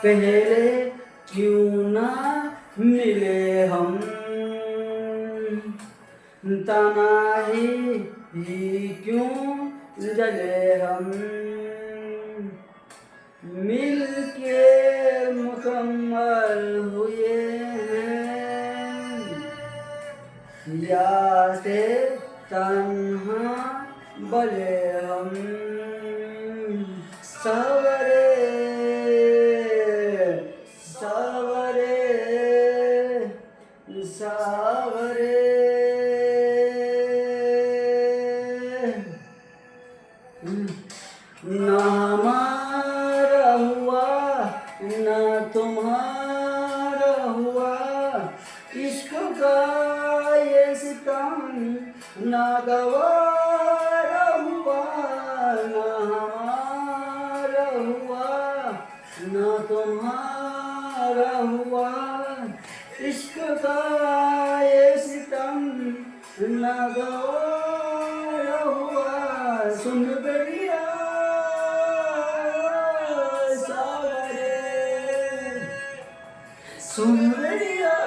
पहले क्यों ना मिले हम, तन्हाई क्यों जले हम। मिल के मुकम्मल हुए हैं, या से तन्हा बले हम। सावरे सावरे सावरे ना हमारा हुआ ना तुम्हारा हुआ, इश्क का ये सितम ना गवारा हुआ, ना हमारा हुआ ना तुम्हारा हुआ, इश्क का ये सितम ना गवारा हुआ। सुन दरिया सावरे, सुन दरिया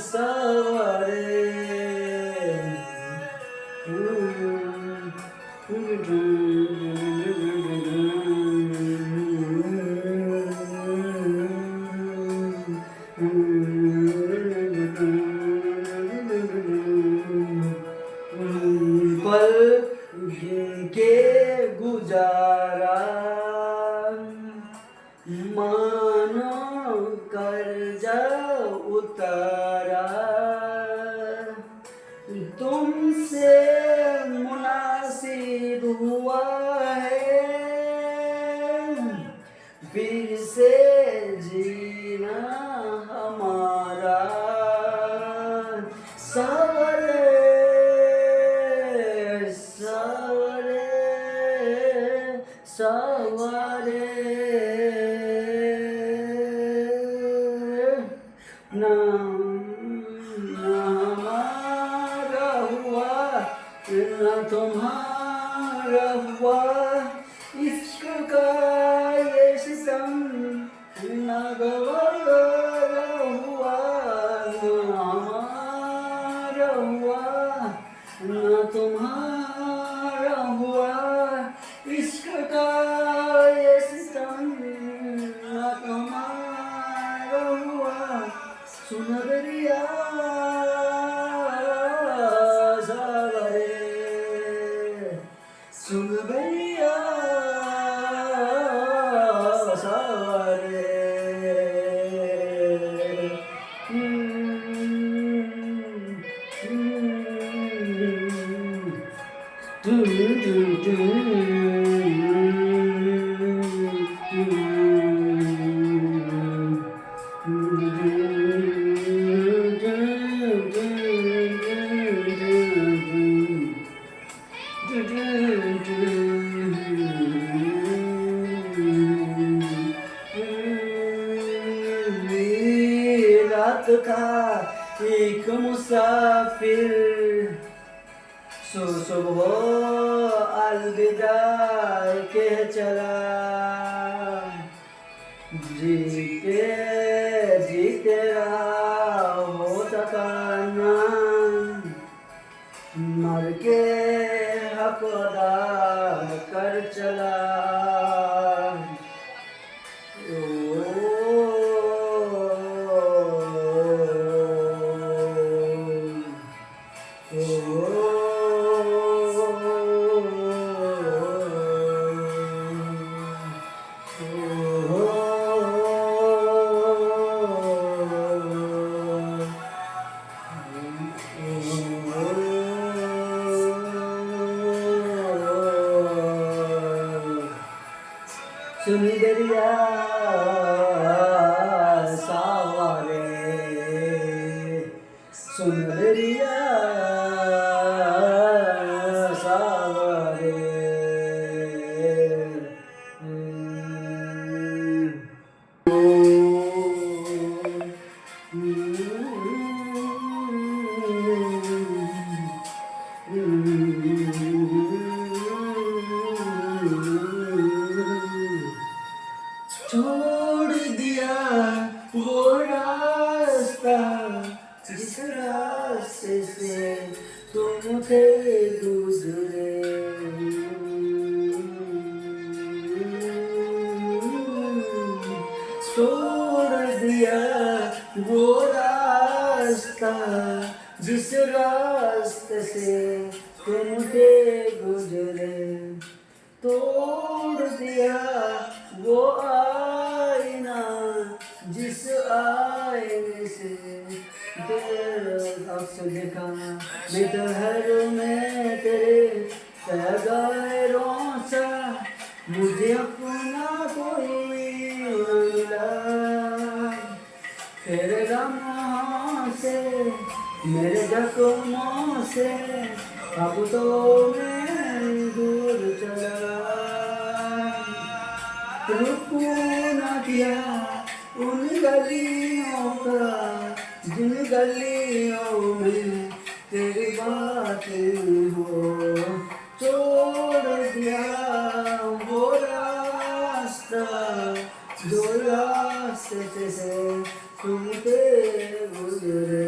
सावरे। पल गिन के गुजारा, मानो कर्जा उतारा, तुमसे मुनासिब हुआ है फिर से जीना हमारा। सावरे सावरे सावरे, ना हमारा हुआ ना तुम्हारा हुआ, इश्क का ये सितम ना गवारा हुआ, ना हमारा हुआ ना तुम्हारा हुआ, इश्क का ये सितम ना तुम्हारा हुआ। सुन दरिया सावरे, सुन दरिया सावरे। रात का एक मुसाफिर सुबह अलविदा कह चला, जीते जीते रहा हो सका ना, मर के हक अदा कर चला। सुन दरिया सावरे, सुन दरिया सावरे। छोड़ दिया वो रास्ता जिस रास्ते से तुम थे गुजरे, छोड़ दिया वो रास्ता जिस रास्ते से तुम थे गुजरे, तो गैरों सा मुझे अपना कोई मिला। तेरे लम्हों से मेरे जख्मों से अब तो मैं दूर चला। रुकू न किया उन गलियों का जिन गलियों में तेरी बातें हो। छोड़ दिया वो रास्ता जो रास्ते से तुम पे गुजरे।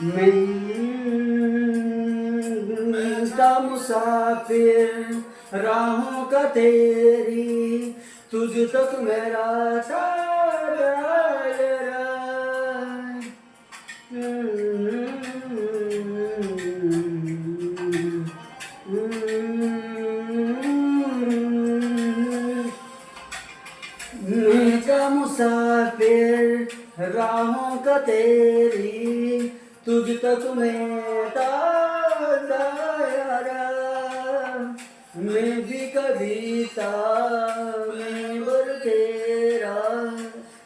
मैं का मुसाफिर राहों का तेरी तुझ तक मेरा था दायरा। मैं का मुसाफिर राहों का तेरी तुझ तक मेरा दायरा। मैं भी कभी था मैं बर तेरा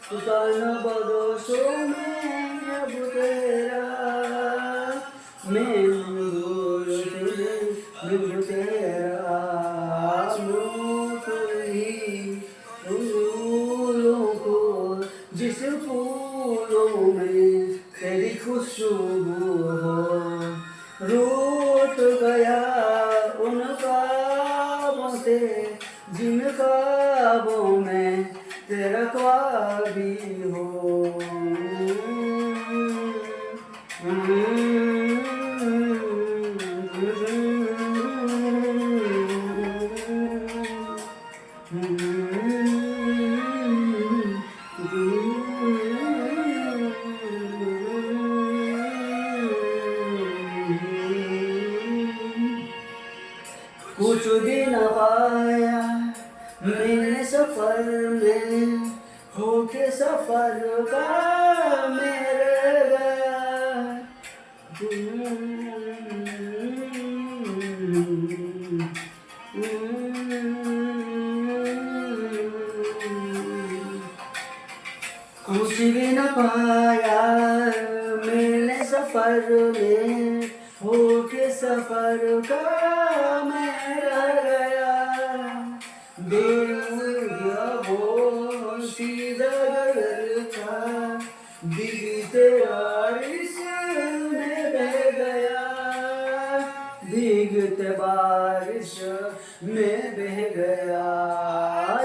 पुकाना बदोशों में अब तेरा। मैं दूर तेरा लूट ही फूलों को जिस फूलों में तेरी खुशबू हो। रूठ गया उन ख्वाबों से जिन ख्वाबों में तेरा ख्वाबी हो। कुछ भी न पाया मैंने सफर में होके सफर का मेरे गया। कुछ भी न पाया मैंने सफर में होके सफर का मेरा गया। दिल गया वो सीधा था दिल तेरा में बह गया। भीगते बारिश में बह गया।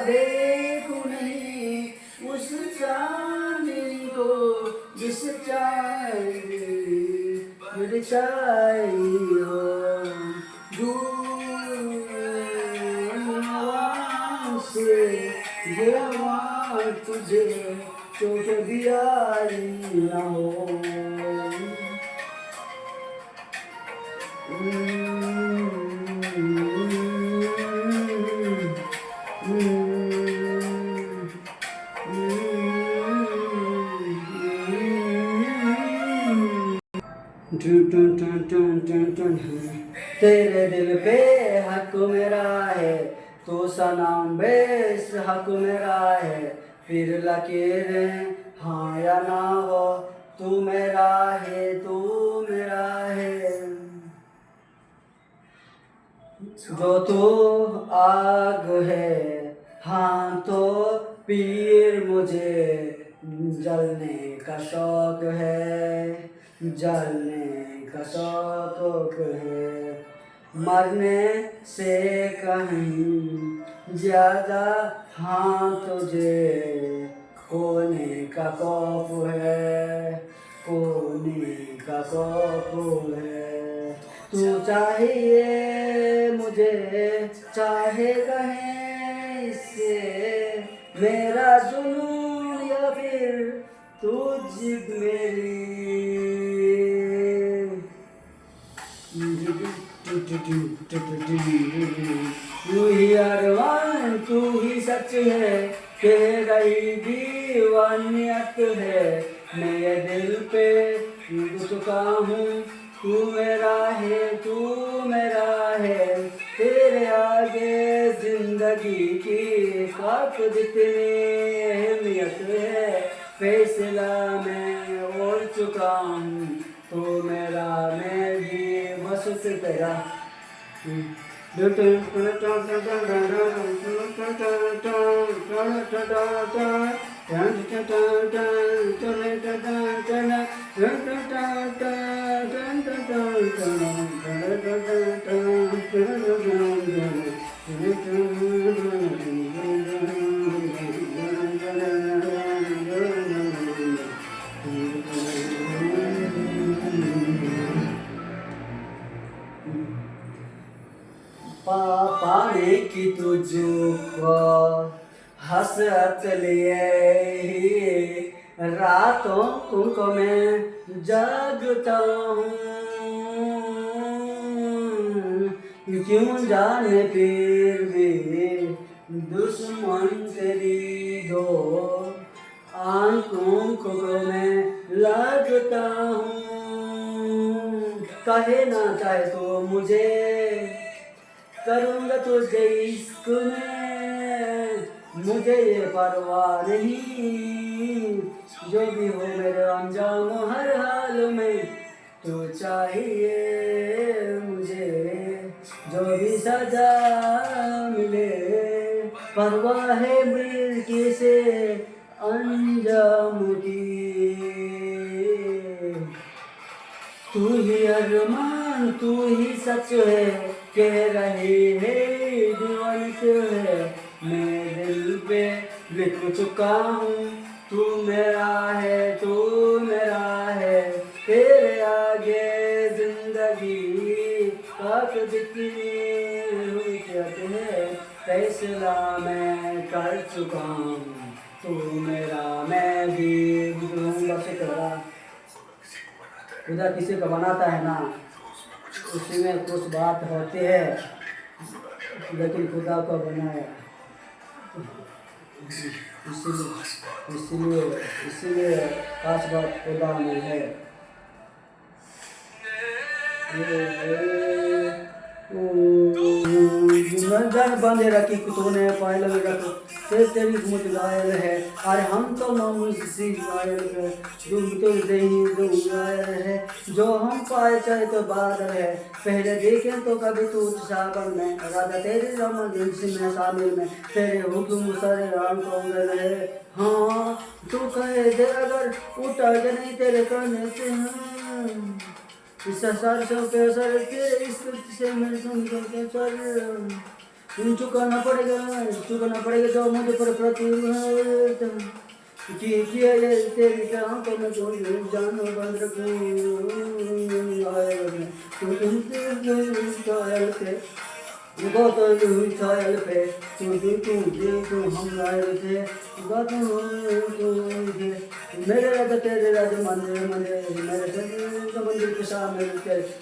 देखूं नहीं उस चांदनी को जिस चांदनी चाहिए हो। दूर से ये आवाज़ तुझे चोट भी आई न हो। तेरे दिल पे हक मेरा है तो सनम बेस हक मेरा है। फिर लकीरें हाँ या ना हो तू मेरा है तू मेरा है। जो तू आग है हाँ तो पीर मुझे जलने का शौक है। जलने का शौक है। मरने से कहीं ज्यादा हाँ तुझे खोने का खौफ है। खोने का खौफ है। तू चाहिए मुझे चाहे कहीं इससे मेरा जुनून या फिर तुझ मेरी तू ही अरमान तू ही सच है तेरा ही दीवानियत है मैं ये दिल पे डूब चुका हूँ तू मेरा है तेरे आगे जिंदगी की खाक जितनी अहमियत है फैसला मैं ओढ़ चुका हूँ तो मेरा मैं भी बस तेरा पाने की तुझको हसरत लिए रातों को मैं जागता हूँ क्यों जाने फिर भी दुश्मन तेरी दो आंखों को मैं लगता हूँ कहे ना चाहे तो मुझे करूँगा तुझे इश्क में मुझे ये परवाह नहीं जो भी हो मेरे अंजाम हर हाल में तो चाहिए मुझे जो भी सजा मिले परवाह है मिल्की से अंजाम की तू ही अरमान तू ही सच है कह रही है दीवानित है मैं दिल पे लिख चुका हूँ तू मेरा है तेरे आगे जिंदगी काक जितनी हुई कहते हैं फैसला मैं कर चुका हूँ तू मेरा मैं भी गुजरूंगा तेरा खुदा किसी को बनाता है ना उसमें कुछ बात होती है लेकिन खुदा को बनाया इसलिए खास बात खुदा में है जन बंदे रखी तूने पहले रख तेरी मुझ लायल है अरे हम तो मनुष्य लायल है तुम तो नहीं लायल है जो हम पाए चाहे तो बादल है पहले देखें तो कभी तू सागर में राजा तेरे रमन में शामिल में तेरे हुक्म सारे आंखों में रहे हाँ तू कहे दे अगर उठा के नहीं तेरे करने से इस संसार से पैसा तेरे इस से मैं तुम चुकाना पड़ेगा जो मुझे पर प्रतिबद्ध किया ये तेरी काम को मैं जो जानो बंद रखूं पे तू हम आए थे मेरे राजा तेरे राजा मंदिर मेरे मंदिर के सामने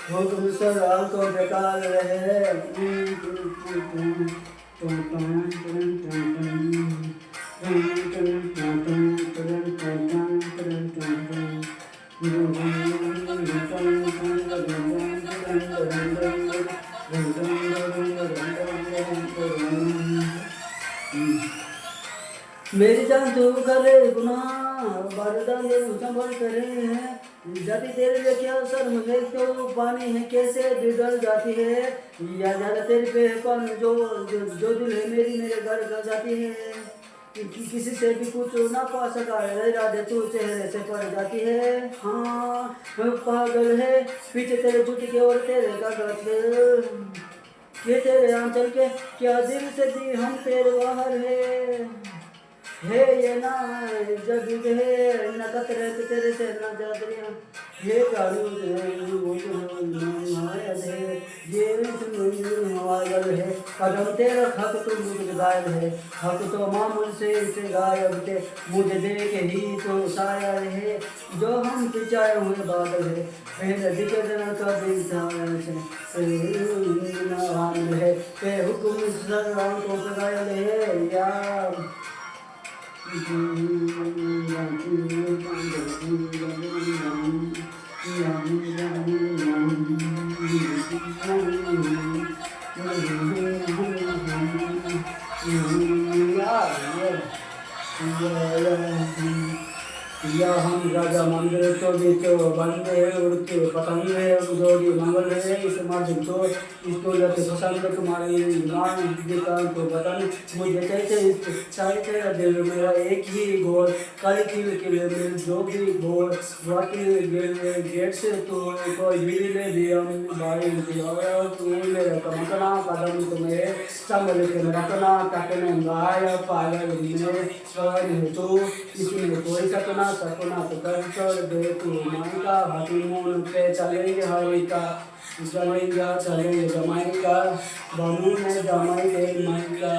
हुक्म सर आंखों बेकार रहे मेरी जान तू करे गुनाह बरदान संभल करे हैं जाती तेरे लिए क्या सर मुझे तो पानी है कैसे बिगड़ जाती है या ज्यादा तेरे पे कौन जो दिल है मेरे घर का जाती है किसी से भी कुछ ना पा सका है राधे तू चेहरे से पड़ जाती है हाँ पागल है पीछे तेरे झूठी के और तेरे का ये तेरे आंचल के क्या दिल से दी हम तेरे बाहर है ये ना जग है न कतरे तेरे से न जादरिया ये कालू है वो तो माया है ये हवा पागल है, कदम तेरा खत तो मुझ गायल है, हक तो मामूल से गायब थे, मुझे देख ही तो शायर है, जो हम पिचाए हुए बादल है, पहले दिखना का दिल है, ते हुक्म सलाम को गायल है यार। या हम राजा मंदिर तो बीचो बंदे उड़ते पतंगे जोड़ी मंगल है इस माध्यम तो इसको लगे पसंद तुम्हारी मान दुकान को बतन मुझे कहते चाहते दिल मेरा एक ही गोल कल किल किल मिल जो भी गोल वाकिल गेट से तो कोई भी ले दिया भाई दिया तू मेरा कमकना कदम तुम्हें संभल के रखना तकने गाय पागल में सवन तो इसमें कोई सपना सपना तो कर दे तू मन का हनीमून पे चलेंगे हरी का जमाएगा चलेंगे जमाएगा बनू में जमाएंगे मन का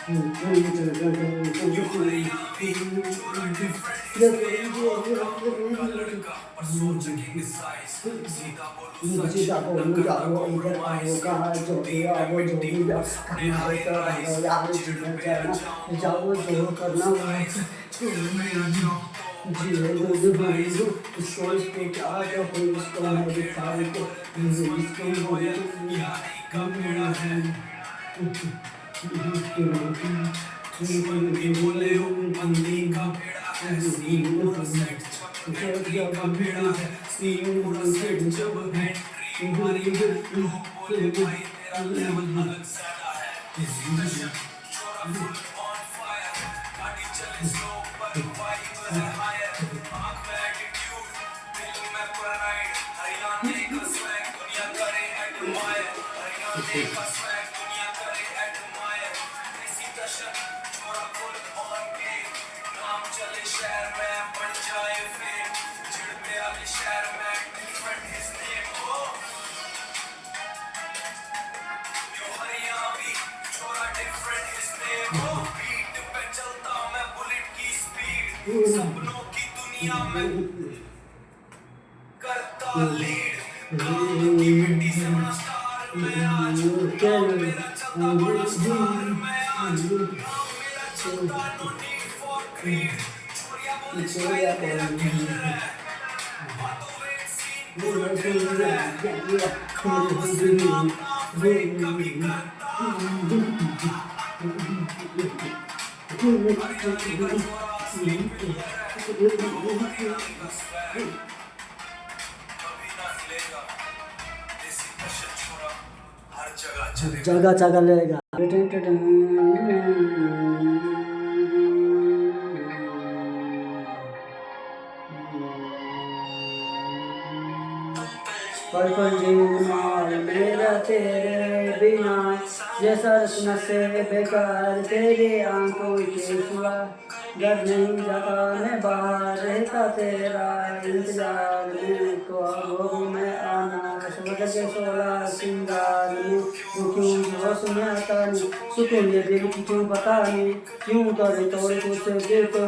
सीधा बोलूं जाओ इधर आओ कहाँ जो भी आओ जो भी जाओ करना हो तो भागो यार जिधर जाना जाओ जो करना हो जिए दूध भाईरो इसको क्या कहो इसको मैं दिखाऊं तो इसको बोले हो मंदी का बेड़ा है सीन और सेट चक्री का बेड़ा है सीन और सेट जब एंट्री मारी है लोग बोले भाई तेरा लेवल अलग साला है छोरा फुल ऑन फायर गाड़ी चले स्लो पर वाइब है हायर आंख में एटीट्यूड दिल में प्राइड हरियाणा का स्वैग दुनिया करे एडमायर हरियाणा का स्वैग दुनिया करे एडमायर ऐसी दशा छोरा फुल ऑन गेम नाम चले शहर में बन जाए फेम चिड़ पे आगे शहर में डिफरेंट हिज नेम हो न्यू हरियाणवी छोरा डिफरेंट हिज नेम हो बीट पे चलता मैं बुलेट की स्पीड सपनों की दुनिया में करता लीड काम की मिट्टी से बना स्टार मैं आज काम मेरा चलता बड़ा स्टार मैं आज काम मेरा चलता नो नीड फॉर क्रीड छोरिया बोले शायर तेरा किलर है बातों में सीन पूरा किलर है खामोश से काम ना फेक कभी करता हरियाणा का छोरा असली किलर है हरियाणा का स्वैग कभी ना हिलेगा देसी कशा छोरा हर जगह चलेगा जगह जगह लेगा पल पल जीवन मेरा तेरे बिना ये सरसना से बेकार तेरी आंखों के सिवा घर नहीं जाता मैं बाहर रहता तेरा इंतजार में तो अब मैं आना सबर के 16 सिंगार में वो क्यों होश में आता नहीं सुकून ये दिल की क्यों पता नहीं क्यों करे तोड़ कुछ दे तो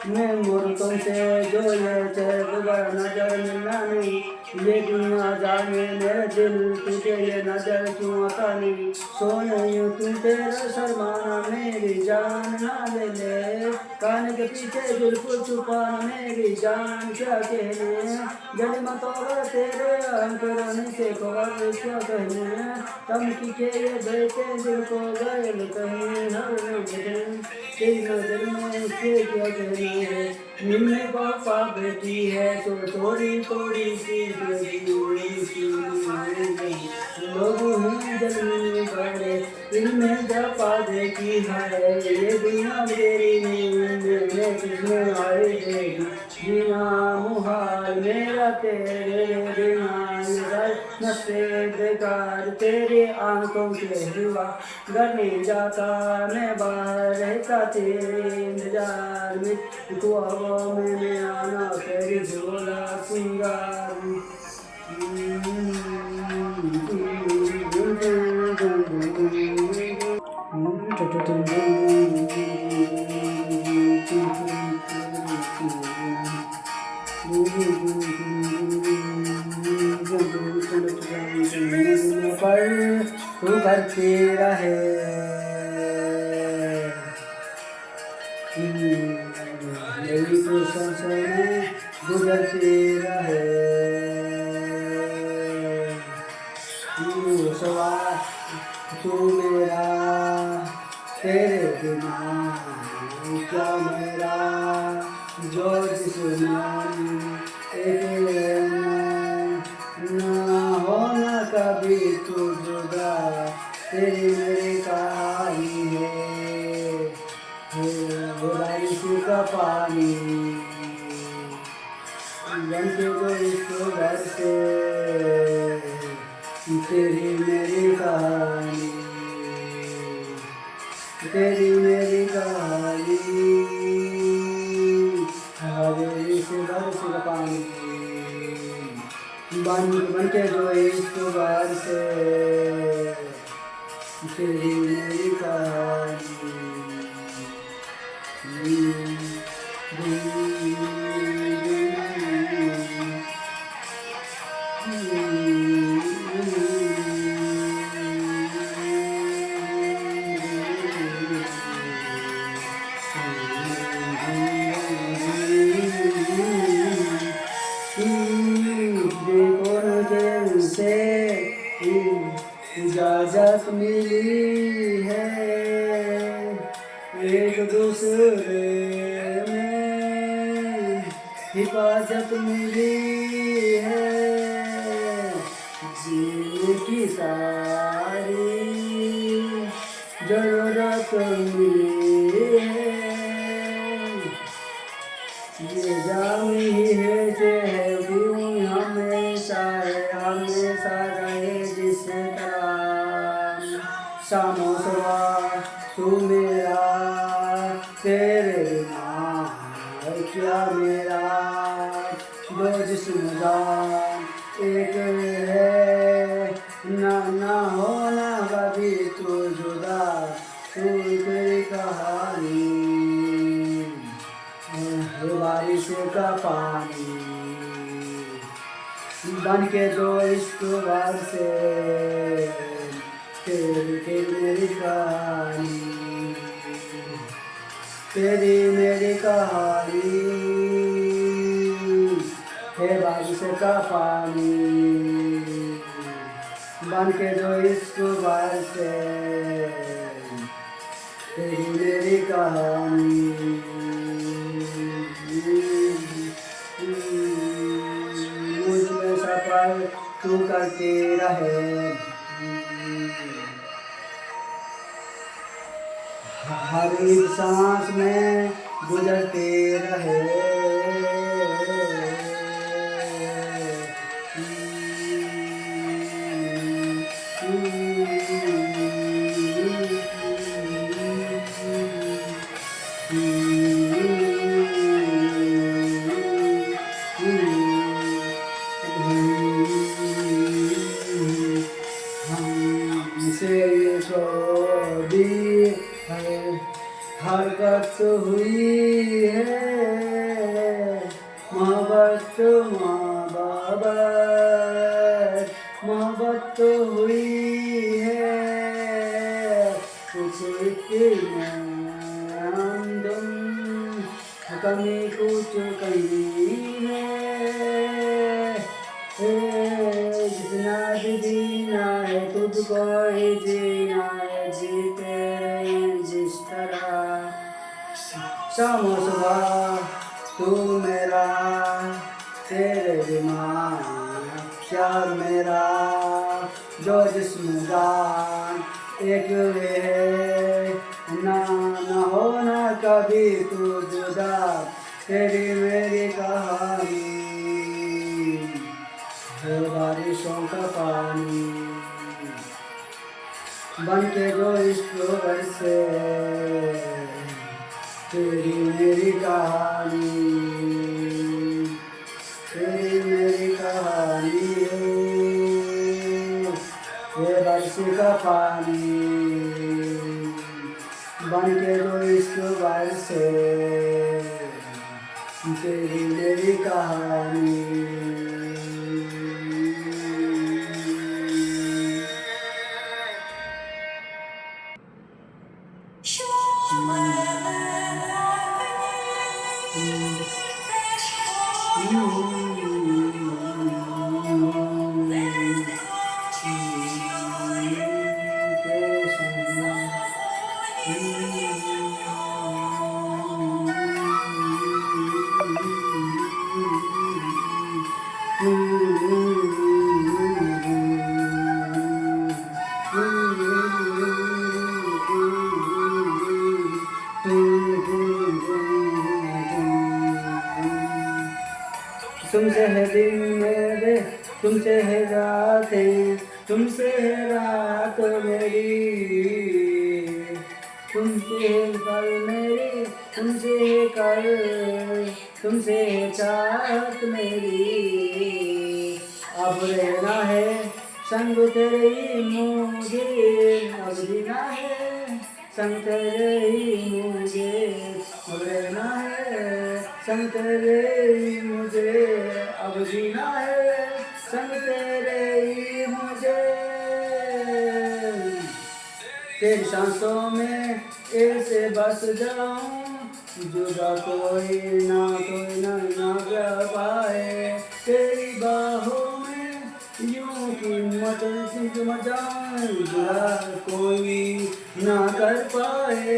मैं मोर तुमसे जो ये चाहे दोबारा नजर मिलना नहीं ये दुनिया जाने मेरे दिल तुझे ये नजर क्यों आता नहीं सोने यूं तू तेरा शर्माना मेरी जान ना ले ले कान के पीछे बिल्कुल छुपाना मेरी जान क्या कहने जल मतोवर तेरे अंकुरने से खबर क्या कहने तम की के ये बेटे दिल को गैल कहीं हर तेरी नजर में से क्या कहने मिलने पापा बेटी है तो थोड़ी थोड़ी सी लोग हैं जलने बड़े इनमें जपा देखी है ये दुनिया मेरी में किसमें आए देगी जीना मुहाल मेरा तेरे बिना नशे बेकार तेरे आंखों के हुआ घर नहीं जाता मैं बाहर रहता तेरे इंतजार में तो अब मैंने आना तेरी झोला सिंगार पर तू करती रहे मेरी तो सांसें गुजरती रहे तू सवार तू मेरा तेरे बिना क्या मेरा जो जिसमें एक ना होना कभी तू जुदा तेरी मेरी कहानी है बारिश का पानी बनके जो इसको घर से तेरी मेरी कहानी तेरी मेरी कहानी हरे से घर से पानी बन के जो इसको घर से तेरी मेरी कहानी। देखो न कैसे इजाजत मिली है एक दूसरे में हिफाजत मिली है जीने की सारी जरूरत मिली है ये जाम ही है क्यों हमेशा रहे जिस तरह शामो सुबह तू मेरा तेरे बिना क्या मेरा दो जिस्म जान एक है ना होना कभी तू जुदा तू तेरी कहानी बारिश का पानी बन के जो इश्क से तेरी मेरी कहानी तेरी मेरी कहानी है बारिश का पानी बन के जो इश्क से तेरी मेरी कहानी मुझ में सफर तू करते रहे हर एक सांस में गुजरते रहे हरकत हुई है मोहब्बत हुई है कुछ आमदन कमी कुछ कहीं है जितना भी जीना है तुझको ही जीना है जीते जिस तरह शाम सुबह तू मेरा तेरे बिना क्या मेरा जो जिस्म जान एक वे है ना होना कभी तू जुदा तेरी मेरी कहानी है बारिशों का पानी बन के जो इश्क बरसे तेरी मेरी कहानी तेरी मेरी कहानी ये बारिश का पानी बन के जो इश्क बरसे तेरी मेरी कहानी तुमसे है दिन मेरे तुमसे है रातें तुमसे है रात मेरी तुमसे है पल मेरी तुमसे है कल तुमसे है चाहत मेरी अब रहना है संग तेरे ही मुझे अब जीना है, संग तेरे ही मुझे अब रहना है, संग तेरे ही मुझे अब जीना है, संग तेरे ही मुझे। तेरी सांसों में ऐसे बस जाऊं, जुदा कोई ना कर पाए, तेरी बाहों में यूं कीमत मत जाऊं, जुदा कोई ना कर पाए।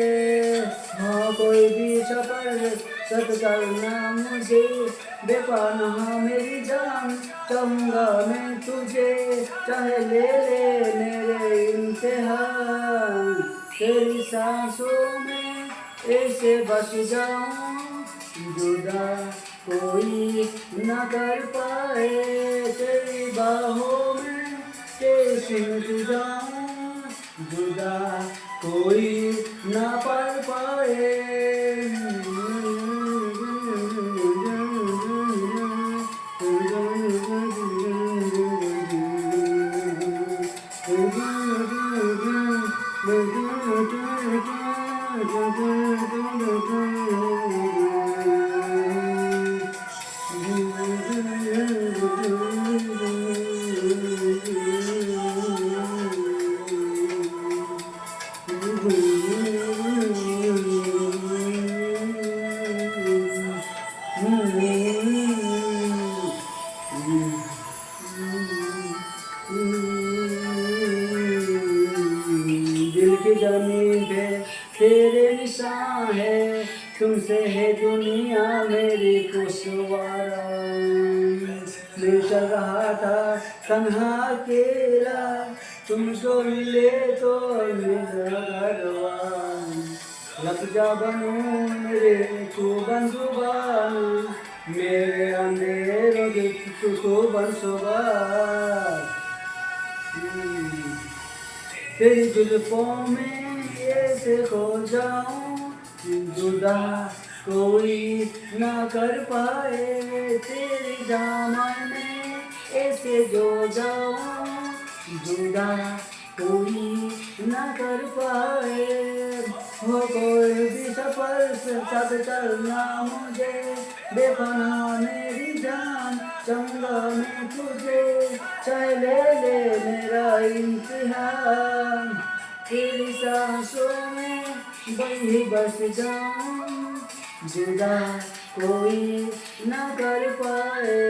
हाँ कोई भी सफर सत करना मुझे, बेपनाह मेरी जान चाहूँगा मैं तुझे, चाहे ले ले मेरे इम्तिहान। तेरी सांसों में ऐसे बस जाऊं, जुदा कोई न कर पाए, तेरी बाहों में कैसे मिट जाऊं, जुदा कोई न कर पाए। दिल की जमीन पे तेरे निशान है, तुमसे है दुनिया मेरी खुशवारा। मैं चल रहा था तन्हा अकेला, तुमको मिले तो मेरा घरवार। लग जा बनूं मेरे तू बन जुबान, मेरे अंधेरों तू बन सुबह। तेरी जुल्फों में ऐसे खो जाऊं, जुदा कोई ना कर पाए, तेरी दामन में ऐसे जो जाऊं, जुदा कोई ना कर पाए। हो कोई भी सफर साथ चलना मुझे, बेपनाह मेरी जान चाहूँगा मैं तुझे, चाहे ले ले मेरा इम्तिहान। तेरी सांसों में वही बस जाऊं, जुदा कोई ना कर पाए।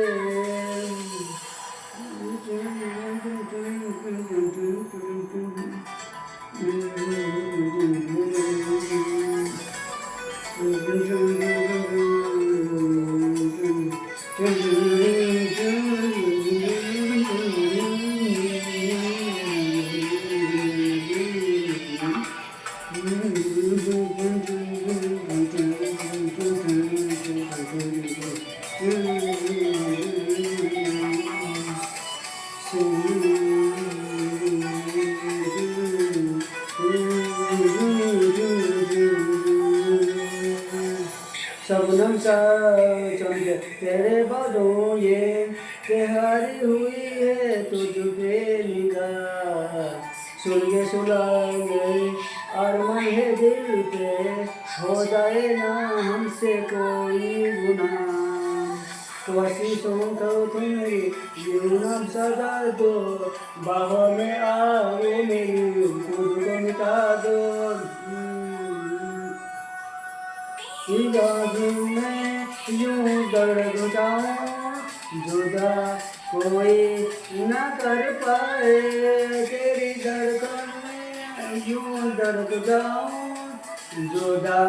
शबनम सा चमके तेरे बालों ये, त्योहारी हुई है तुझ पे निगाह। सुलगे सुलागे अरमान है दिल पे, हो जाए ना हमसे कोई गुनाह। तो आशीषों को तुम्हारी जीवन सजा दो, बाहों में आओ मेरी खुद को मिटा दो। मैं यूं दर्द जाऊं, जुदा कोई न कर पाए, तेरी धड़कन में यूं दर्द जाऊं, जुदा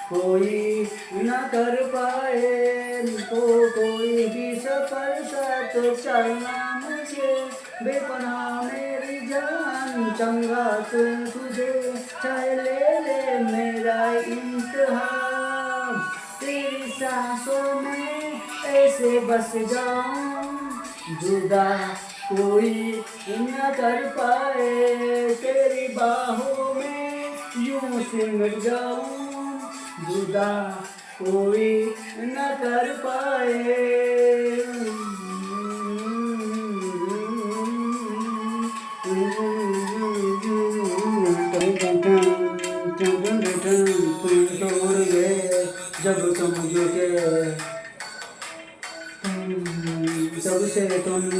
कोई न कर पाए। तो कोई भी सफर साथ चलना मुझे, बेपनाह मेरी जान चंगा तुझे, चाहे ले ले मेरा इम्तिहान। तेरी सांसों में ऐसे बस जाऊं, जुदा कोई न कर पाए, तेरी बाहों में यूं सिमट जाऊं, जुदा कोई न कर पाए।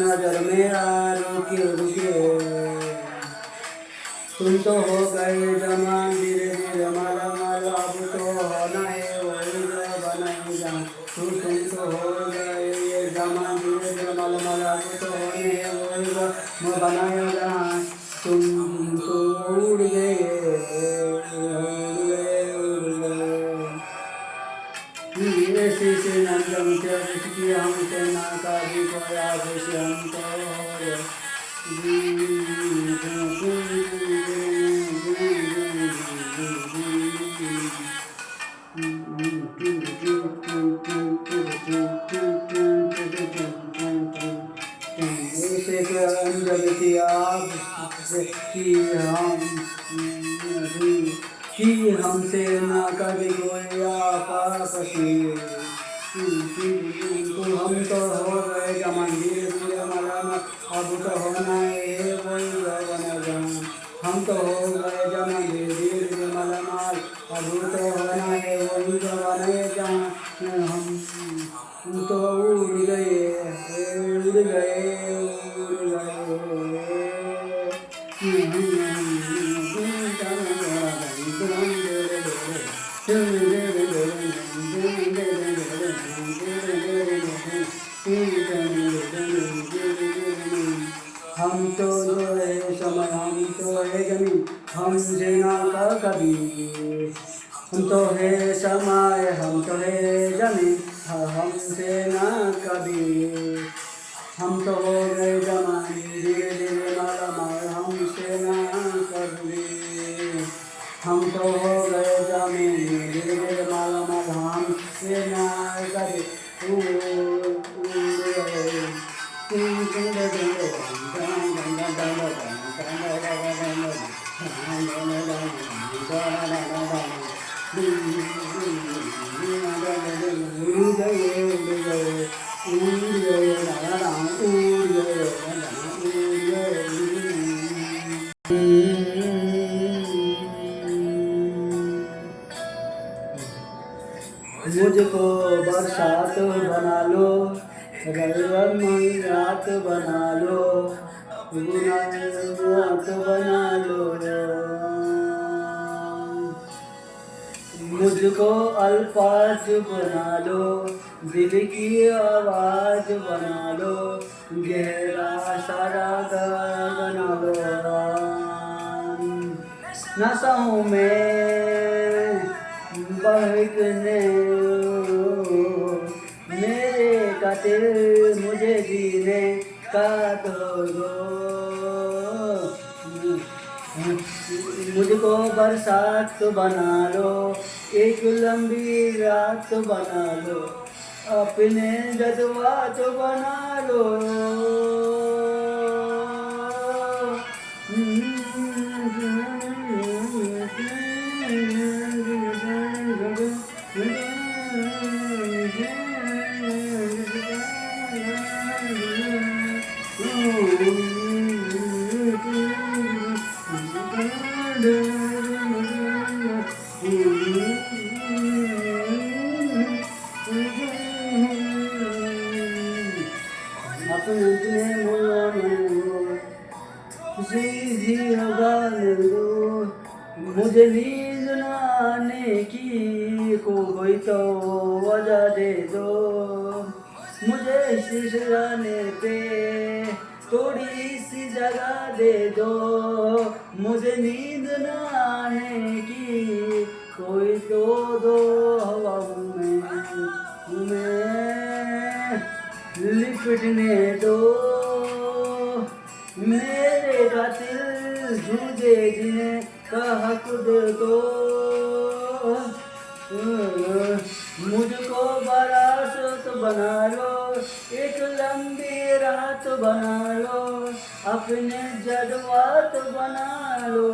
नजर मेरा रुके रुके। तुम तो हो गए जवान धीरे धीरे मालामाल, अब तो होना है वही जो बनाई जान। तुम तो हो गए ये जवान धीरे धीरे मालामाल, अब तो होने है वही जो बनाया जहान। तुम तो उड़ गए उड़ गए उड़ गए। ऐसे से न जमते उसकी हमसे ना कभी कोई आदेश, हम तो हो गए। ऐसे अंजल की आप कि हमसे ना कभी कोई आपसी। हम तो हो गए जमान धीरे धीरे मलामत, अब तो होना है वही बना जान। हम तो हो गए जमान धीरे धीरे मलामाल, अब तो होना है वही बना जान। हम तो उड़ गए उड़ गए उड़ हम तो जो है समय, हम तो है जमीन, हमसे ना का कभी। हम तो है समय, हम तो है जमीन, हमसे ना कभी। हम तो हो गए जमान धीरे धीरे मालामाल, हमसे ना कभी। हम तो हो गए जमीन धीरे धीरे मालामाल, हमसे ना कभी। मुझको बरसात बना लो, रंग रात बना लो, रात बना लो। मुझको अल्फाज बना लो, दिल की आवाज बना लो, गहरा सारा बना लो। नशाओं में बहकने मेरे कातिल, मुझे जीने का दो। मुझको बरसात बना लो, एक लंबी रात बना लो, अपने जज्बात बना लो। मुझे नींद न आने की कोई तो वजह दे दो, मुझे सिसराने पे थोड़ी सी जगह दे दो। मुझे नींद न आने की कोई तो दो, हवाओं में लिपटने दो। मेरे कातिल झूठे जिन्हें का हक दे दो। मुझको बरासत बना लो, एक लंबी रात बना लो, अपने जज्बात बना लो।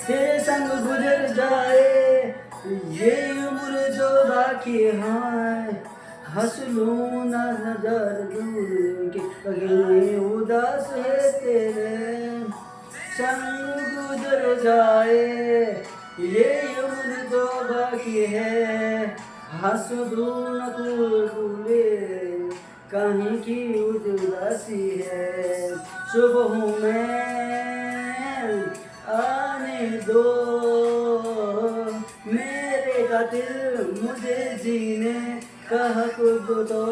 तेरे संग गुजर जाए ये उम्र जो बाकी है, हंस लूं ना नजर दूर के अगले उदास है तेरे संग गुजर जाए ये उम्र जो बाकी है, हंस दूं न तू भूले कहीं की उदासी है। सुबह में आने दो मेरे का दिल मुझे जीने का हक दो,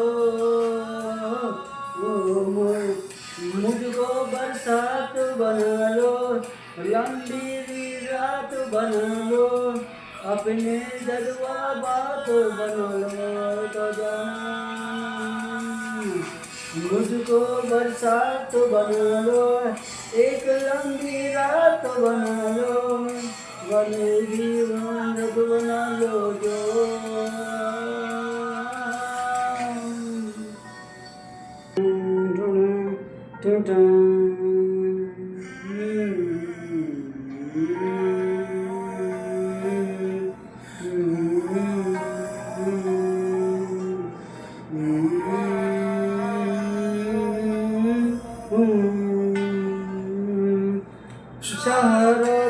मुझको बरसात बना लो लंबी रात बना लो अपने जलवा बात बना लो तो जाना, मुझको बरसात बना लो एक लंबी रात बना लो बनेगी रात बना लो जो शहरों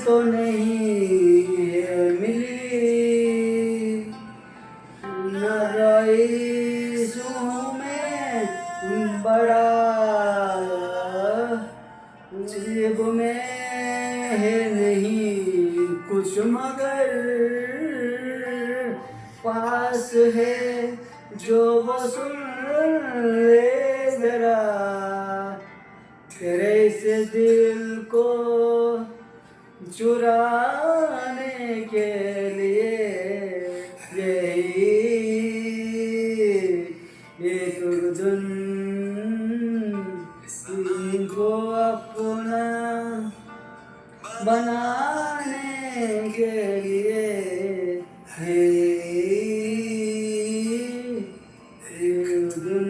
तो नहीं है मिली न रईसों में बड़ा जेब में है नहीं कुछ मगर पास है जो वो सुन ले जरा तेरे से दिल को चुराने के लिए यही एक दिन तुमको अपना बनाने के लिए एक दिन